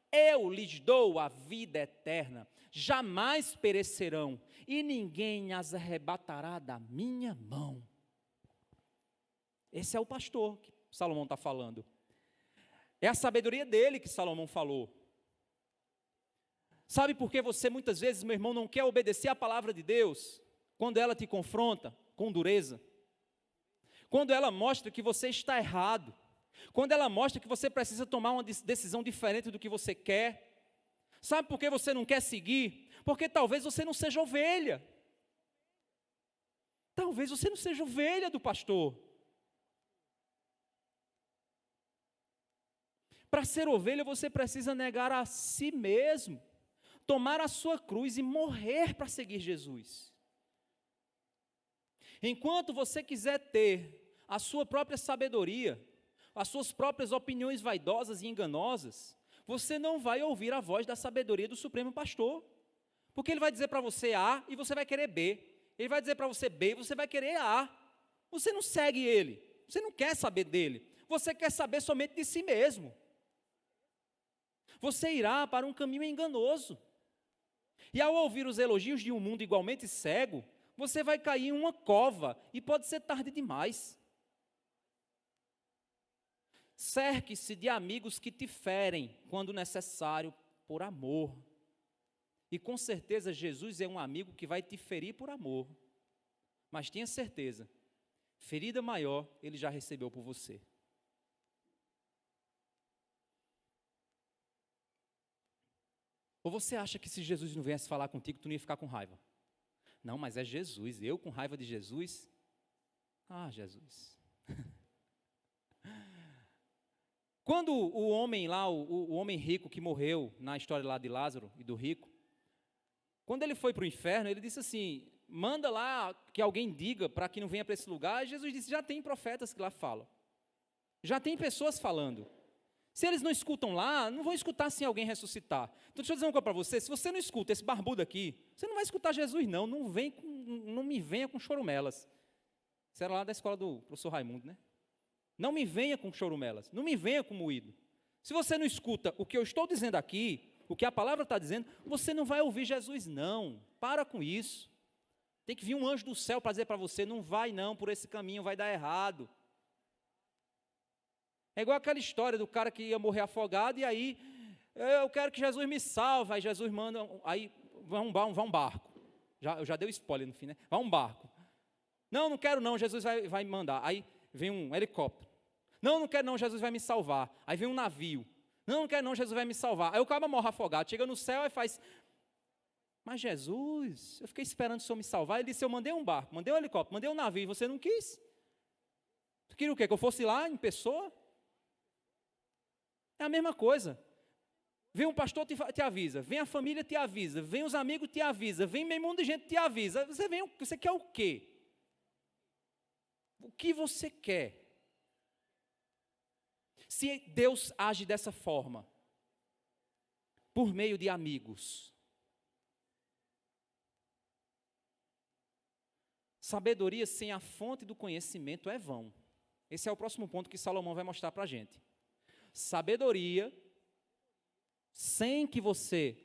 [SPEAKER 2] Eu lhes dou a vida eterna, jamais perecerão e ninguém as arrebatará da minha mão. Esse é o pastor que Salomão está falando. É a sabedoria dele que Salomão falou. Sabe por que você muitas vezes, meu irmão, não quer obedecer a palavra de Deus? Quando ela te confronta com dureza. Quando ela mostra que você está errado. Quando ela mostra que você precisa tomar uma decisão diferente do que você quer. Sabe por que você não quer seguir? Porque talvez você não seja ovelha. Talvez você não seja ovelha do pastor. Para ser ovelha, você precisa negar a si mesmo, tomar a sua cruz e morrer para seguir Jesus. Enquanto você quiser ter a sua própria sabedoria, as suas próprias opiniões vaidosas e enganosas, você não vai ouvir a voz da sabedoria do Supremo Pastor, porque ele vai dizer para você A e você vai querer B, ele vai dizer para você B e você vai querer A. Você não segue ele, você não quer saber dele, você quer saber somente de si mesmo. Você irá para um caminho enganoso, e ao ouvir os elogios de um mundo igualmente cego, você vai cair em uma cova, e pode ser tarde demais. Cerque-se de amigos que te ferem, quando necessário, por amor. E com certeza Jesus é um amigo que vai te ferir por amor. Mas tenha certeza, ferida maior ele já recebeu por você. Ou você acha que se Jesus não viesse falar contigo, tu não ia ficar com raiva? Não, mas é Jesus, eu com raiva de Jesus? Ah, Jesus. Quando o homem lá, o homem rico que morreu, na história lá de Lázaro e do rico, quando ele foi para o inferno, ele disse assim, manda lá que alguém diga para que não venha para esse lugar, e Jesus disse, já tem profetas que lá falam, já tem pessoas falando, se eles não escutam lá, não vão escutar sem alguém ressuscitar. Então deixa eu dizer uma coisa para você, se você não escuta esse barbudo aqui, você não vai escutar Jesus não, não me venha com chorumelas. Isso era lá da escola do professor Raimundo, né? Não me venha com chorumelas, não me venha com moído. Se você não escuta o que eu estou dizendo aqui, o que a palavra está dizendo, você não vai ouvir Jesus não, para com isso. Tem que vir um anjo do céu para dizer para você, não vai não, por esse caminho vai dar errado. É igual aquela história do cara que ia morrer afogado, e aí, eu quero que Jesus me salve, aí Jesus manda, aí vai um barco, eu já dei o spoiler no fim, né? Vai um barco. Não quero não, Jesus vai me mandar, aí vem um helicóptero. Não quero não, Jesus vai me salvar. Aí vem um navio. Não quero não, Jesus vai me salvar. Aí o cara morre afogado, chega no céu e faz, mas Jesus, eu fiquei esperando o Senhor me salvar. Ele disse, eu mandei um barco, mandei um helicóptero, mandei um navio, e você não quis? Tu queria o quê? Que eu fosse lá em pessoa? É a mesma coisa. Vem um pastor te avisa, vem a família te avisa, vem os amigos te avisa, vem meio mundo de gente te avisa. Você quer o quê? O que você quer? Se Deus age dessa forma, por meio de amigos, sabedoria sem a fonte do conhecimento é vão. Esse é o próximo ponto que Salomão vai mostrar para a gente. Sabedoria, sem que você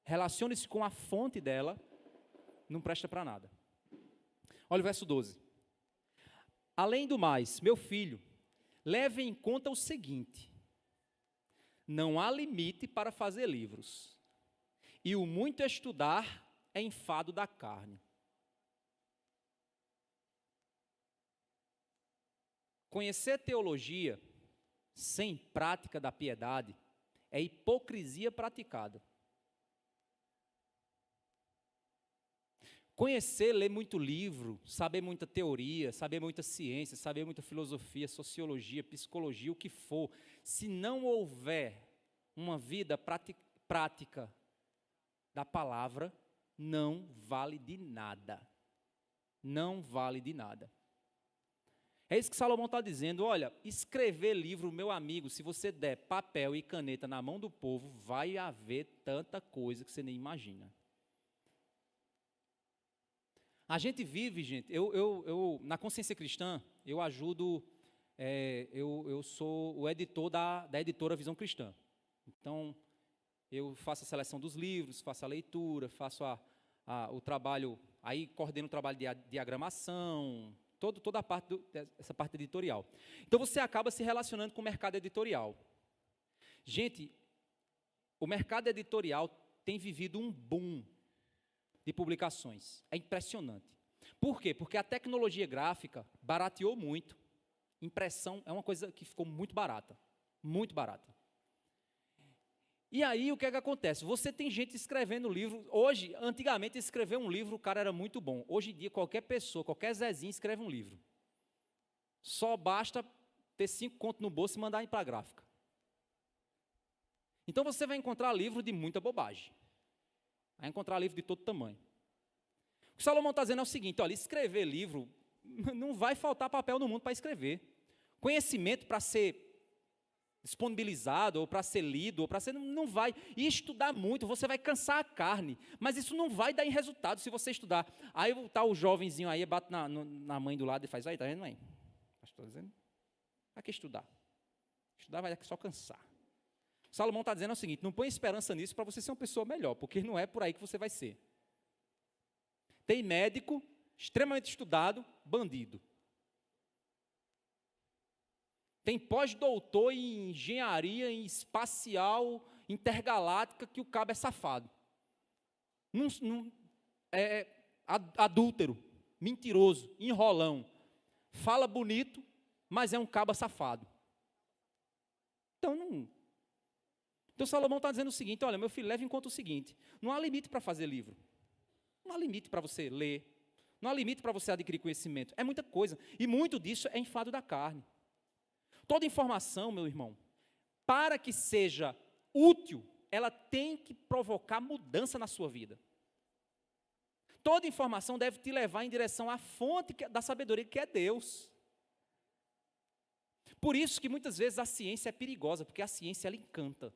[SPEAKER 2] relacione-se com a fonte dela, não presta para nada. Olha o verso 12. Além do mais, meu filho, leve em conta o seguinte, não há limite para fazer livros, e o muito estudar é enfado da carne. Conhecer teologia sem prática da piedade é hipocrisia praticada. Conhecer, ler muito livro, saber muita teoria, saber muita ciência, saber muita filosofia, sociologia, psicologia, o que for, se não houver uma vida prática da palavra, não vale de nada. Não vale de nada. É isso que Salomão está dizendo, olha, escrever livro, meu amigo, se você der papel e caneta na mão do povo, vai haver tanta coisa que você nem imagina. A gente vive, gente, eu na Consciência Cristã, eu ajudo, eu sou o editor da editora Visão Cristã. Então, eu faço a seleção dos livros, faço a leitura, faço o trabalho, aí coordeno o trabalho de diagramação, toda a parte essa parte editorial. Então, você acaba se relacionando com o mercado editorial. Gente, o mercado editorial tem vivido um boom de publicações. É impressionante. Por quê? Porque a tecnologia gráfica barateou muito. Impressão é uma coisa que ficou muito barata. Muito barata. E aí, o que é que acontece? Você tem gente escrevendo livro. Hoje, antigamente, escrever um livro, o cara era muito bom. Hoje em dia, qualquer pessoa, qualquer Zezinho escreve um livro. Só basta ter 5 contos no bolso e mandar ir para a gráfica. Então você vai encontrar livro de muita bobagem. Vai encontrar livro de todo tamanho. O que Salomão está dizendo é o seguinte: olha, escrever livro, não vai faltar papel no mundo para escrever. Conhecimento para ser disponibilizado, ou para ser lido, ou para ser, não vai. E estudar muito, você vai cansar a carne, mas isso não vai dar em resultado se você estudar. Aí está o jovenzinho aí, bate na mãe do lado e faz: aí, tá vendo, mãe? Estou dizendo, para que estudar? Estudar vai só cansar. Salomão está dizendo o seguinte: não põe esperança nisso para você ser uma pessoa melhor, porque não é por aí que você vai ser. Tem médico, extremamente estudado, bandido. Tem pós-doutor em engenharia, em espacial, intergaláctica, que o cabo é safado. É adúltero, mentiroso, enrolão. Fala bonito, mas é um cabo safado. Então Salomão está dizendo o seguinte: olha, meu filho, leve em conta o seguinte: não há limite para fazer livro. Não há limite para você ler. Não há limite para você adquirir conhecimento. É muita coisa. E muito disso é enfado da carne. Toda informação, meu irmão, para que seja útil, ela tem que provocar mudança na sua vida. Toda informação deve te levar em direção à fonte da sabedoria, que é Deus. Por isso que muitas vezes a ciência é perigosa, porque a ciência ela encanta.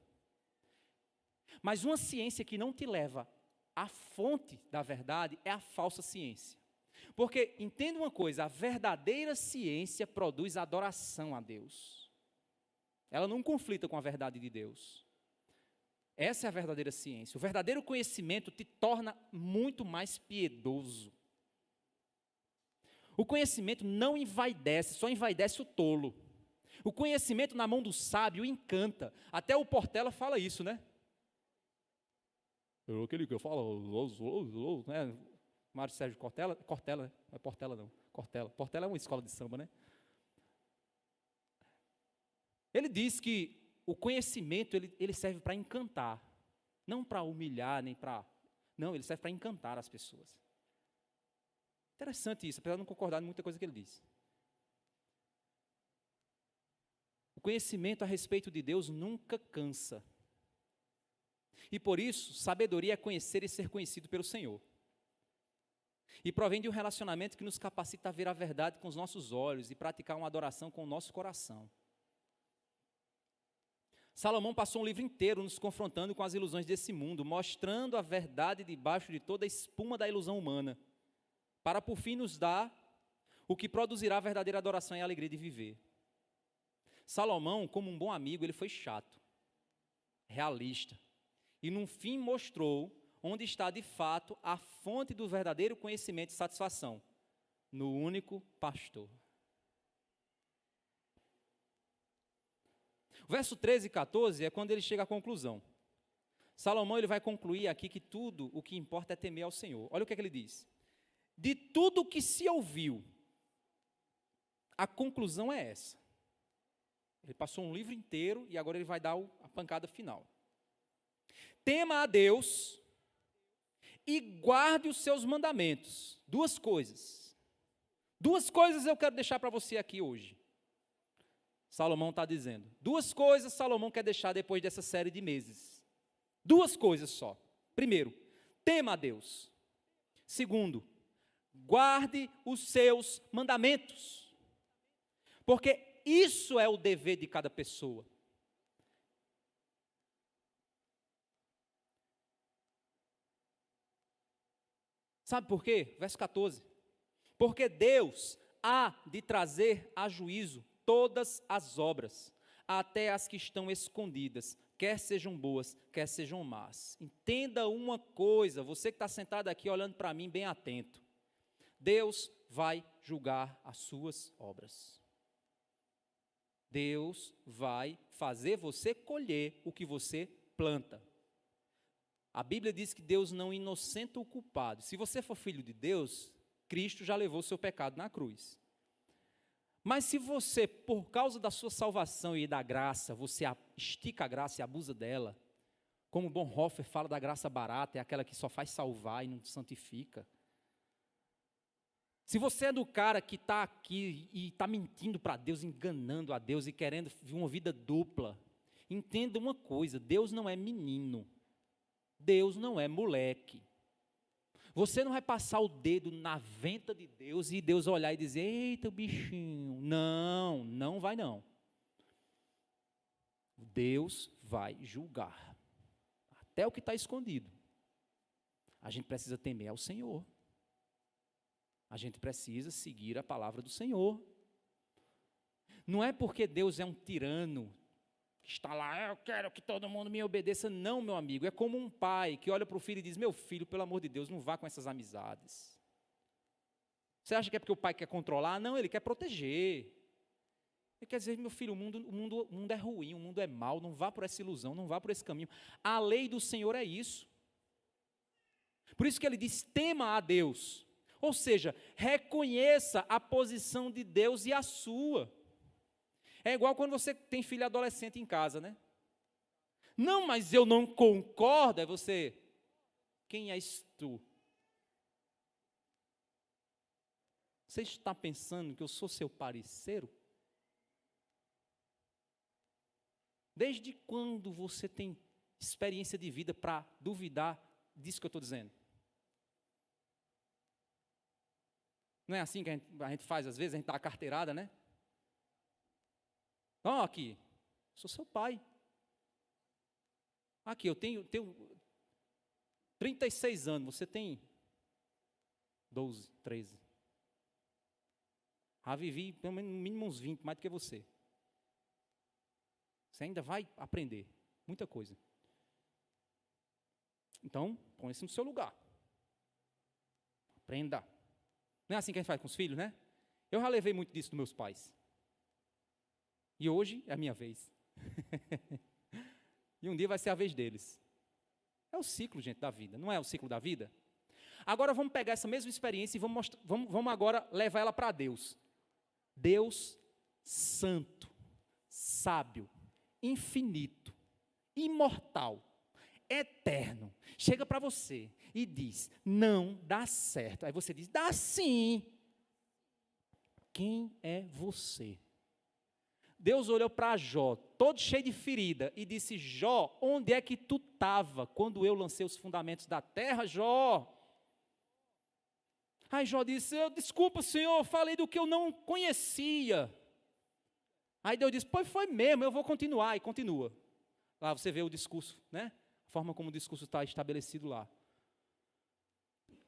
[SPEAKER 2] Mas uma ciência que não te leva à fonte da verdade é a falsa ciência. Porque, entenda uma coisa, a verdadeira ciência produz adoração a Deus. Ela não conflita com a verdade de Deus. Essa é a verdadeira ciência. O verdadeiro conhecimento te torna muito mais piedoso. O conhecimento não envaidece, só envaidece o tolo. O conhecimento na mão do sábio encanta. Até o Portela fala isso, né? Aquele que eu falo, né? Mário Sérgio Cortella, não é Portela não, Portela é uma escola de samba, né? Ele diz que o conhecimento, ele serve para encantar, não para humilhar, não, ele serve para encantar as pessoas. Interessante isso, apesar de não concordar com muita coisa que ele diz. O conhecimento a respeito de Deus nunca cansa. E por isso, sabedoria é conhecer e ser conhecido pelo Senhor. E provém de um relacionamento que nos capacita a ver a verdade com os nossos olhos e praticar uma adoração com o nosso coração. Salomão passou um livro inteiro nos confrontando com as ilusões desse mundo, mostrando a verdade debaixo de toda a espuma da ilusão humana, para por fim nos dar o que produzirá a verdadeira adoração e a alegria de viver. Salomão, como um bom amigo, ele foi chato, realista, e no fim mostrou onde está de fato a fonte do verdadeiro conhecimento e satisfação, no único pastor. O verso 13 e 14 é quando ele chega à conclusão. Salomão ele vai concluir aqui que tudo o que importa é temer ao Senhor. Olha o que é que ele diz. De tudo o que se ouviu, a conclusão é essa. Ele passou um livro inteiro e agora ele vai dar a pancada final. Tema a Deus e guarde os seus mandamentos. Duas coisas. Duas coisas eu quero deixar para você aqui hoje. Salomão está dizendo. Duas coisas Salomão quer deixar depois dessa série de meses. Duas coisas só. Primeiro, tema a Deus. Segundo, guarde os seus mandamentos. Porque isso é o dever de cada pessoa. Sabe por quê? Verso 14. Porque Deus há de trazer a juízo todas as obras, até as que estão escondidas, quer sejam boas, quer sejam más. Entenda uma coisa, você que está sentado aqui olhando para mim bem atento. Deus vai julgar as suas obras. Deus vai fazer você colher o que você planta. A Bíblia diz que Deus não inocenta o culpado. Se você for filho de Deus, Cristo já levou o seu pecado na cruz. Mas se você, por causa da sua salvação e da graça, você estica a graça e abusa dela, como Bonhoeffer fala da graça barata, é aquela que só faz salvar e não santifica. Se você é do cara que está aqui e está mentindo para Deus, enganando a Deus e querendo uma vida dupla, Entenda uma coisa, Deus não é menino. Deus não é moleque. Você não vai passar o dedo na venta de Deus e Deus olhar e dizer, eita, bichinho. Não, não vai não. Deus vai julgar. Até o que está escondido. A gente precisa temer ao Senhor. A gente precisa seguir a palavra do Senhor. Não é porque Deus é um tirano, que está lá, eu quero que todo mundo me obedeça. Não, meu amigo, é como um pai que olha para o filho e diz, meu filho, pelo amor de Deus, não vá com essas amizades. Você acha que é porque o pai quer controlar? Não, ele quer proteger. Ele quer dizer, meu filho, o mundo é ruim, o mundo é mau, não vá por essa ilusão, não vá por esse caminho. A lei do Senhor é isso. Por isso que ele diz, tema a Deus. Ou seja, reconheça a posição de Deus e a sua. É igual quando você tem filho adolescente em casa, né? Não, mas eu não concordo. É você. Quem és tu? Você está pensando que eu sou seu parceiro? Desde quando você tem experiência de vida para duvidar disso que eu estou dizendo? Não é assim que a gente faz às vezes? A gente dá a carteirada, né? Ó, aqui, sou seu pai. Aqui, eu tenho 36 anos, você tem 12, 13. Já vivi pelo menos no mínimo uns 20, mais do que você. Você ainda vai aprender muita coisa. Então, põe-se no seu lugar. Aprenda. Não é assim que a gente faz com os filhos, né? Eu já levei muito disso dos meus pais. E hoje é a minha vez. E um dia vai ser a vez deles. É o ciclo, gente, da vida. Não é o ciclo da vida? Agora vamos pegar essa mesma experiência e vamos agora levar ela para Deus. Deus santo, sábio, infinito, imortal, eterno. Chega para você e diz, não dá certo. Aí você diz, dá sim. Quem é você? Deus olhou para Jó, todo cheio de ferida, e disse, Jó, onde é que tu estava quando eu lancei os fundamentos da terra, Jó? Aí Jó disse, desculpa, Senhor, eu falei do que eu não conhecia. Aí Deus disse, pois foi mesmo, eu vou continuar, e continua. Lá você vê o discurso, né? A forma como o discurso está estabelecido lá.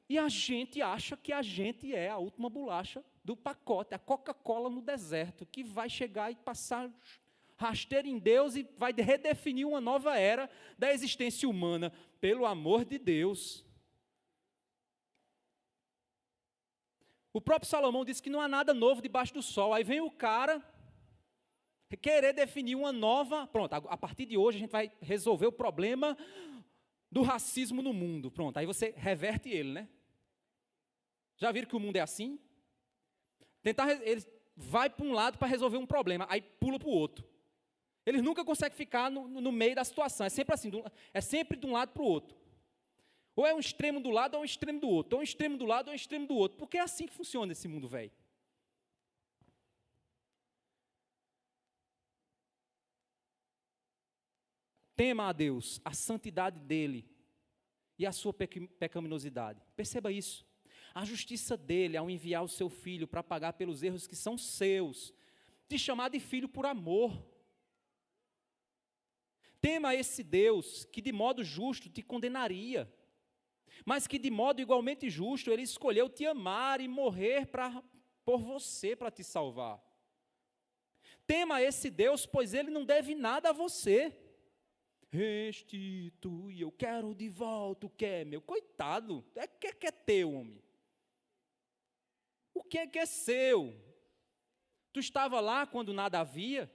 [SPEAKER 2] E a gente acha que a gente é a última bolacha do pacote, a Coca-Cola no deserto, que vai chegar e passar rasteiro em Deus e vai redefinir uma nova era da existência humana. Pelo amor de Deus. O próprio Salomão disse que não há nada novo debaixo do sol. Aí vem o cara querer definir uma nova... Pronto, a partir de hoje a gente vai resolver o problema do racismo no mundo. Pronto, aí você reverte ele, né? Já viram que o mundo é assim? Ele vai para um lado para resolver um problema, aí pula para o outro. Eles nunca conseguem ficar no meio da situação, é sempre assim, é sempre de um lado para o outro. Ou é um extremo do lado, ou é um extremo do outro, ou é um extremo do lado, ou é um extremo do outro, porque é assim que funciona esse mundo velho. Tema a Deus, a santidade dEle e a sua pecaminosidade. Perceba isso. A justiça dEle ao enviar o seu filho para pagar pelos erros que são seus, te chamar de filho por amor. Tema esse Deus que de modo justo te condenaria, mas que de modo igualmente justo Ele escolheu te amar e morrer por você para te salvar. Tema esse Deus, pois Ele não deve nada a você. Restitui, eu quero de volta o que é meu. Coitado, é que é teu, homem. O que é seu? Tu estava lá quando nada havia?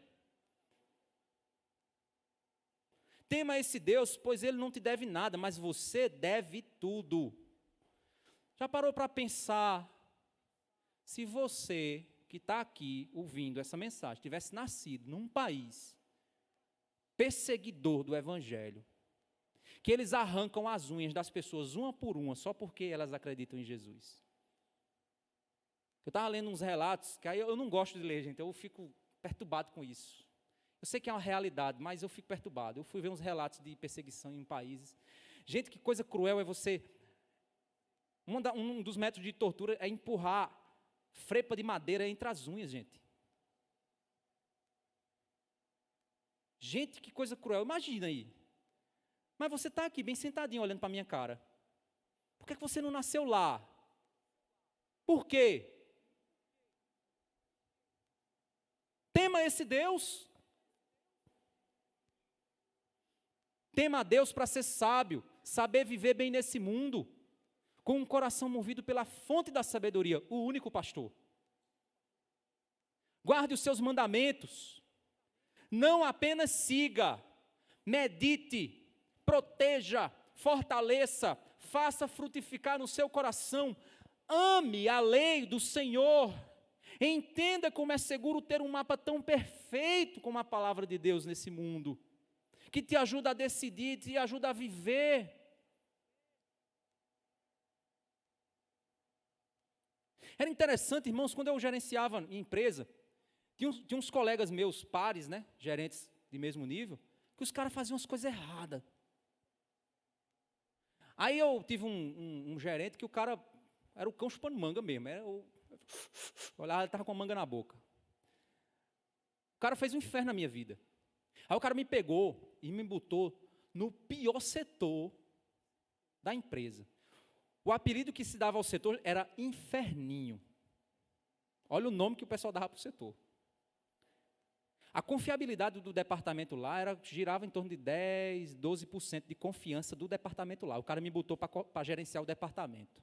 [SPEAKER 2] Tema esse Deus, pois Ele não te deve nada, mas você deve tudo. Já parou para pensar, se você que está aqui ouvindo essa mensagem, tivesse nascido num país perseguidor do Evangelho, que eles arrancam as unhas das pessoas uma por uma, só porque elas acreditam em Jesus. Eu estava lendo uns relatos, que aí eu não gosto de ler, gente, eu fico perturbado com isso. Eu sei que é uma realidade, mas eu fico perturbado. Eu fui ver uns relatos de perseguição em países. Gente, que coisa cruel é você... Um dos métodos de tortura é empurrar frepa de madeira entre as unhas, gente. Gente, que coisa cruel. Imagina aí. Mas você está aqui bem sentadinho olhando para a minha cara. Por que você não nasceu lá? Por quê? Tema esse Deus. Tema a Deus para ser sábio, saber viver bem nesse mundo, com um coração movido pela fonte da sabedoria, o único pastor. Guarde os seus mandamentos. Não apenas siga, medite, proteja, fortaleça, faça frutificar no seu coração. Ame a lei do Senhor. Entenda como é seguro ter um mapa tão perfeito como a palavra de Deus nesse mundo, que te ajuda a decidir, te ajuda a viver. Era interessante, irmãos, quando eu gerenciava em empresa, tinha uns colegas meus, pares, né, gerentes de mesmo nível, que os caras faziam as coisas erradas. Aí eu tive um gerente que o cara era o cão chupando manga mesmo. Olhava, ele estava com a manga na boca. O cara fez um inferno na minha vida. Aí o cara me pegou e me botou no pior setor da empresa. O apelido que se dava ao setor era Inferninho. Olha o nome que o pessoal dava para o setor. A confiabilidade do departamento lá girava em torno de 10%, 12% de confiança do departamento lá. O cara me botou para gerenciar o departamento.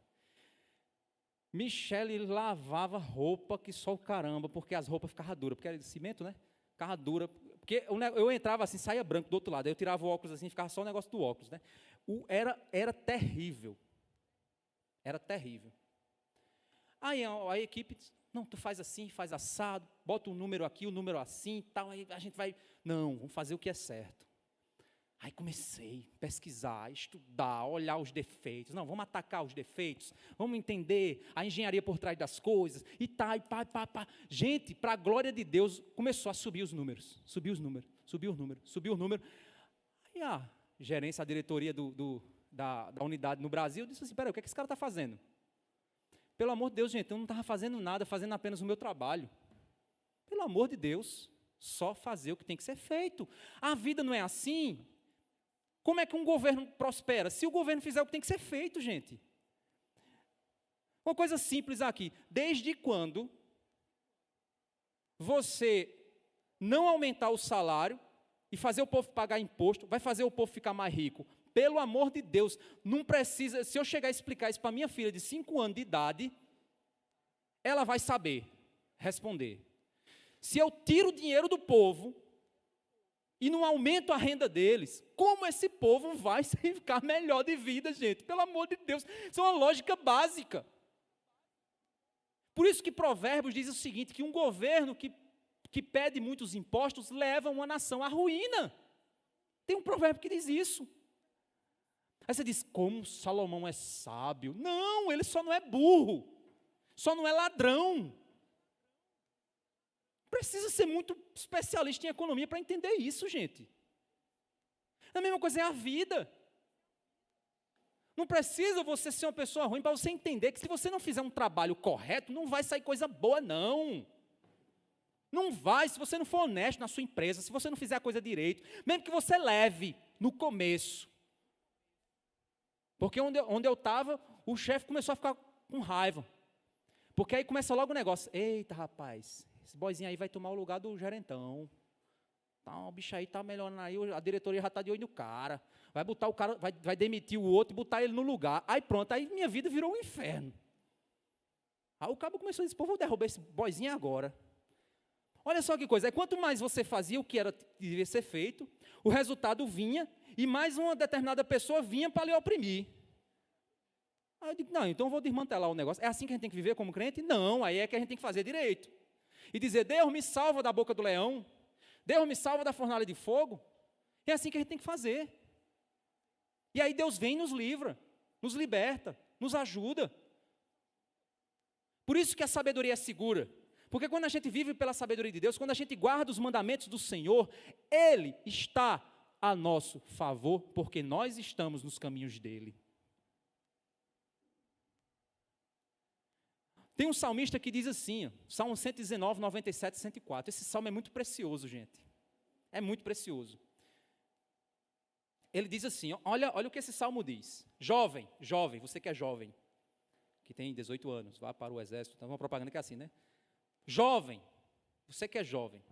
[SPEAKER 2] Michele lavava roupa que só o caramba, porque as roupas ficavam duras, porque era de cimento, né? Ficava dura. Porque eu entrava assim, saía branco do outro lado, aí eu tirava o óculos assim, ficava só o negócio do óculos, né? Era terrível. Era terrível. Aí a equipe disse, não, tu faz assim, faz assado, bota um número aqui, um número assim, tal, aí a gente vai, não, vamos fazer o que é certo. Aí comecei a pesquisar, estudar, olhar os defeitos, não, vamos atacar os defeitos, vamos entender a engenharia por trás das coisas, e tá, e pá. Gente, para a glória de Deus, começou a subir os números. Aí a gerência, a diretoria da unidade no Brasil, disse assim, peraí, o que esse cara está fazendo? Pelo amor de Deus, gente, eu não estava fazendo nada, fazendo apenas o meu trabalho. Pelo amor de Deus, só fazer o que tem que ser feito. A vida não é assim. Como é que um governo prospera? Se o governo fizer o que tem que ser feito, gente. Uma coisa simples aqui. Desde quando você não aumentar o salário e fazer o povo pagar imposto, vai fazer o povo ficar mais rico? Pelo amor de Deus, não precisa, se eu chegar a explicar isso para minha filha de 5 anos de idade, ela vai saber responder. Se eu tiro o dinheiro do povo e não aumento a renda deles, como esse povo vai ficar melhor de vida, gente? Pelo amor de Deus, isso é uma lógica básica. Por isso que Provérbios diz o seguinte, que um governo que pede muitos impostos leva uma nação à ruína. Tem um provérbio que diz isso. Aí você diz, como Salomão é sábio? Não, ele só não é burro, só não é ladrão. Precisa ser muito especialista em economia para entender isso, gente. A mesma coisa é a vida. Não precisa você ser uma pessoa ruim para você entender que se você não fizer um trabalho correto, não vai sair coisa boa, não. Não vai, se você não for honesto na sua empresa, se você não fizer a coisa direito, mesmo que você leve no começo. Porque onde eu estava, o chefe começou a ficar com raiva. Porque aí começa logo o negócio. Eita, rapaz, esse boizinho aí vai tomar o lugar do gerentão. Tá, o bicho aí está melhorando aí, a diretoria já está de olho no cara. Vai botar o cara, vai demitir o outro e botar ele no lugar. Aí pronto, aí minha vida virou um inferno. Aí o cabo começou a dizer, pô, vou derrubar esse boizinho agora. Olha só que coisa, quanto mais você fazia o que devia ser feito, o resultado vinha, e mais uma determinada pessoa vinha para lhe oprimir. Aí eu digo, não, então eu vou desmantelar o negócio. É assim que a gente tem que viver como crente? Não, aí é que a gente tem que fazer direito. E dizer, Deus me salva da boca do leão, Deus me salva da fornalha de fogo. É assim que a gente tem que fazer. E aí Deus vem e nos livra, nos liberta, nos ajuda. Por isso que a sabedoria é segura. Porque quando a gente vive pela sabedoria de Deus, quando a gente guarda os mandamentos do Senhor, Ele está a nosso favor, porque nós estamos nos caminhos dEle. Tem um salmista que diz assim, Salmo 119, 97 e 104. Esse salmo é muito precioso, gente. É muito precioso. Ele diz assim, olha o que esse salmo diz. Jovem, você que é jovem, que tem 18 anos, vá para o exército, então uma propaganda que é assim, né? Jovem, você que é jovem,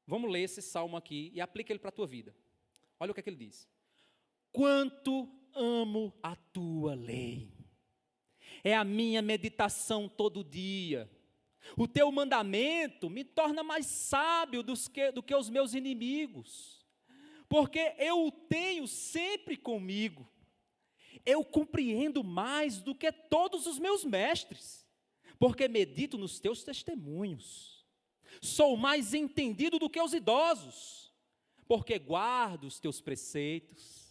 [SPEAKER 2] vamos ler esse salmo aqui e aplica ele para a tua vida. Olha o que é que ele diz. Quanto amo a tua lei. É a minha meditação todo dia. O teu mandamento me torna mais sábio do que os meus inimigos. Porque eu o tenho sempre comigo. Eu compreendo mais do que todos os meus mestres. Porque medito nos teus testemunhos. Sou mais entendido do que os idosos. Porque guardo os teus preceitos.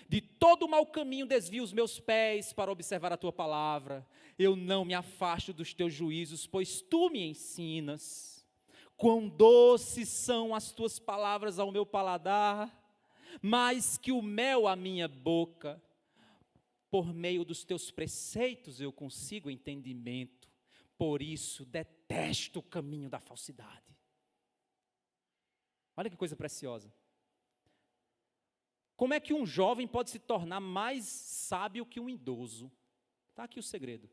[SPEAKER 2] De todo mau caminho desvio os meus pés para observar a tua palavra. Eu não me afasto dos teus juízos, pois tu me ensinas. Quão doces são as tuas palavras ao meu paladar, mais que o mel à minha boca. Por meio dos teus preceitos eu consigo entendimento. Por isso detesto o caminho da falsidade. Olha que coisa preciosa. Como é que um jovem pode se tornar mais sábio que um idoso? Está aqui o segredo.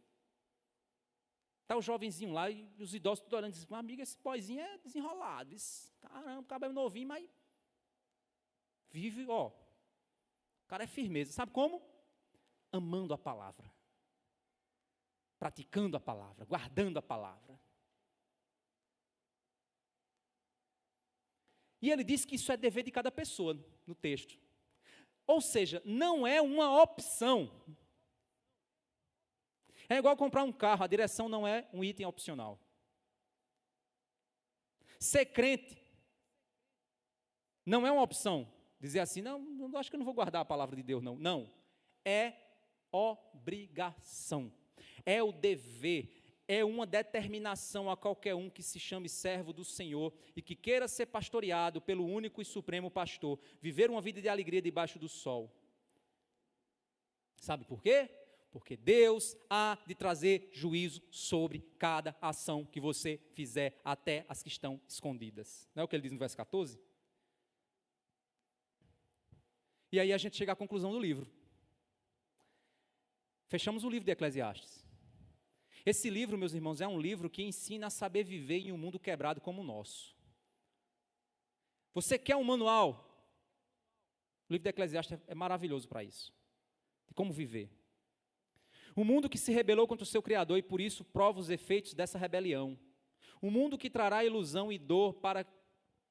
[SPEAKER 2] Está o jovenzinho lá e os idosos tudo olhando e dizem, amigo, esse boizinho é desenrolado. Caramba, o cara é novinho, mas vive, ó. O cara é firmeza. Sabe como? Amando a palavra. Praticando a palavra, guardando a palavra. E ele diz que isso é dever de cada pessoa no texto. Ou seja, não é uma opção. É igual comprar um carro, a direção não é um item opcional. Ser crente não é uma opção. Dizer assim, não, acho que eu não vou guardar a palavra de Deus, não. Não, é obrigação. É o dever. É uma determinação a qualquer um que se chame servo do Senhor e que queira ser pastoreado pelo único e supremo pastor, viver uma vida de alegria debaixo do sol. Sabe por quê? Porque Deus há de trazer juízo sobre cada ação que você fizer, até as que estão escondidas. Não é o que ele diz no verso 14? E aí a gente chega à conclusão do livro. Fechamos o livro de Eclesiastes. Esse livro, meus irmãos, é um livro que ensina a saber viver em um mundo quebrado como o nosso. Você quer um manual? O livro de Eclesiastes é maravilhoso para isso. De como viver. Um mundo que se rebelou contra o seu Criador e por isso prova os efeitos dessa rebelião. Um mundo que trará ilusão e dor para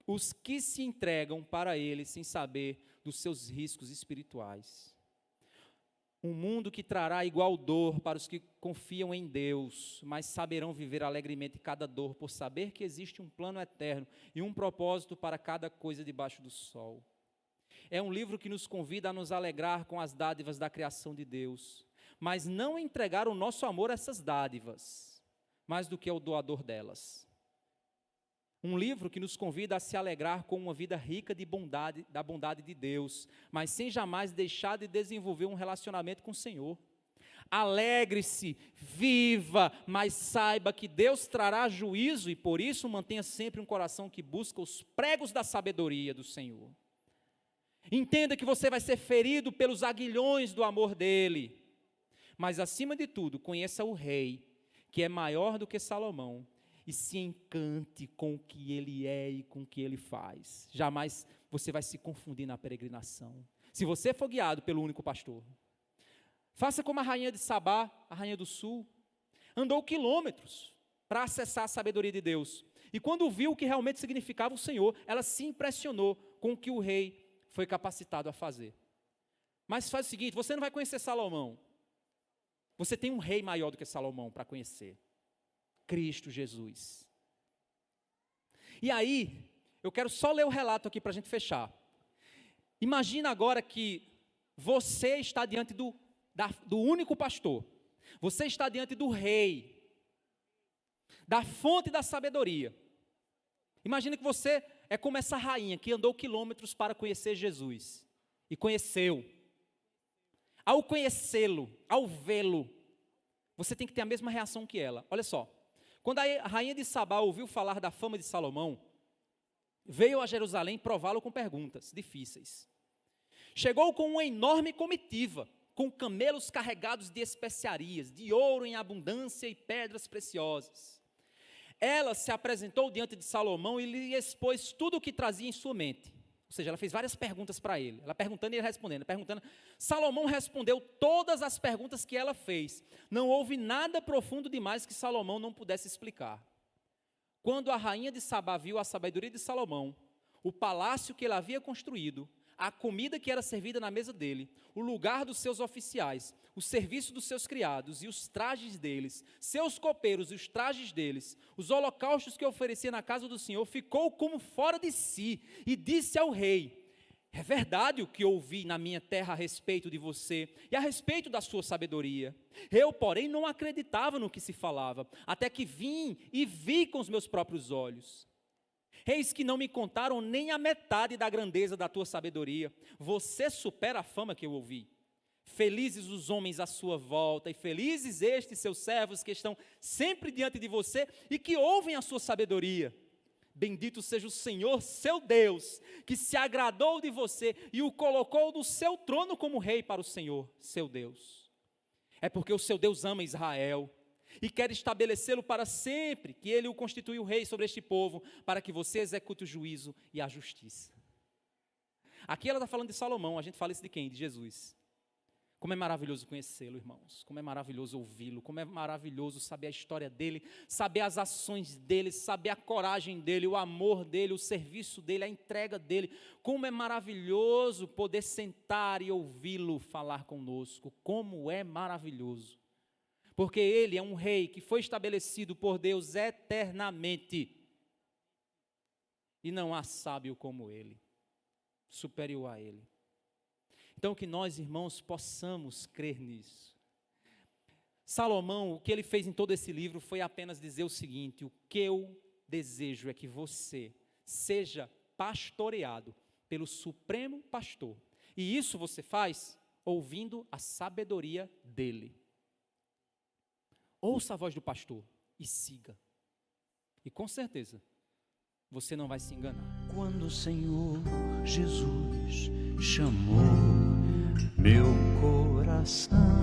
[SPEAKER 2] os que se entregam para ele sem saber dos seus riscos espirituais. Um mundo que trará igual dor para os que confiam em Deus, mas saberão viver alegremente cada dor, por saber que existe um plano eterno e um propósito para cada coisa debaixo do sol. É um livro que nos convida a nos alegrar com as dádivas da criação de Deus, mas não entregar o nosso amor a essas dádivas, mais do que ao doador delas. Um livro que nos convida a se alegrar com uma vida rica de bondade, da bondade de Deus, mas sem jamais deixar de desenvolver um relacionamento com o Senhor. Alegre-se, viva, mas saiba que Deus trará juízo e por isso mantenha sempre um coração que busca os pregos da sabedoria do Senhor. Entenda que você vai ser ferido pelos aguilhões do amor dEle, mas acima de tudo, conheça o Rei, que é maior do que Salomão, e se encante com o que ele é e com o que ele faz. Jamais você vai se confundir na peregrinação. Se você for guiado pelo único pastor, faça como a rainha de Sabá, a rainha do sul, andou quilômetros para acessar a sabedoria de Deus. E quando viu o que realmente significava o Senhor, ela se impressionou com o que o rei foi capacitado a fazer. Mas faz o seguinte, você não vai conhecer Salomão. Você tem um rei maior do que Salomão para conhecer. Cristo Jesus. E aí, eu quero só ler o relato aqui para a gente fechar. Imagina agora que você está diante do único pastor. Você está diante do rei. da fonte da sabedoria. Imagina que você é como essa rainha que andou quilômetros para conhecer Jesus. E conheceu. Ao conhecê-lo, ao vê-lo, você tem que ter a mesma reação que ela. Olha só, quando a rainha de Sabá ouviu falar da fama de Salomão, veio a Jerusalém prová-lo com perguntas difíceis. Chegou com uma enorme comitiva, com camelos carregados de especiarias, de ouro em abundância e pedras preciosas. Ela se apresentou diante de Salomão e lhe expôs tudo o que trazia em sua mente. Ou seja, ela fez várias perguntas para ele. Ela perguntando e ele respondendo, perguntando. Salomão respondeu todas as perguntas que ela fez. Não houve nada profundo demais que Salomão não pudesse explicar. Quando a rainha de Sabá viu a sabedoria de Salomão, o palácio que ele havia construído, a comida que era servida na mesa dele, o lugar dos seus oficiais, o serviço dos seus criados e os trajes deles, seus copeiros e os trajes deles, os holocaustos que oferecia na casa do Senhor, ficou como fora de si e disse ao rei: é verdade o que ouvi na minha terra a respeito de você e a respeito da sua sabedoria. Eu, porém, não acreditava no que se falava, até que vim e vi com os meus próprios olhos. Eis que não me contaram nem a metade da grandeza da tua sabedoria. Você supera a fama que eu ouvi. Felizes os homens à sua volta, e felizes estes seus servos que estão sempre diante de você e que ouvem a sua sabedoria. Bendito seja o Senhor, seu Deus, que se agradou de você e o colocou no seu trono como rei para o Senhor, seu Deus. É porque o seu Deus ama Israel e quer estabelecê-lo para sempre, que ele o constituiu rei sobre este povo, para que você execute o juízo e a justiça. Aqui ela está falando de Salomão, a gente fala isso de quem? De Jesus. Como é maravilhoso conhecê-lo, irmãos, como é maravilhoso ouvi-lo, como é maravilhoso saber a história dele, saber as ações dele, saber a coragem dele, o amor dele, o serviço dele, a entrega dele. Como é maravilhoso poder sentar e ouvi-lo falar conosco, como é maravilhoso. Porque ele é um rei que foi estabelecido por Deus eternamente. E não há sábio como ele, superior a ele. Então que nós, irmãos, possamos crer nisso. Salomão, o que ele fez em todo esse livro foi apenas dizer o seguinte: o que eu desejo é que você seja pastoreado pelo Supremo Pastor. E isso você faz ouvindo a sabedoria dele. Ouça a voz do pastor e siga. E com certeza, você não vai se enganar.
[SPEAKER 1] Quando o Senhor Jesus chamou meu coração,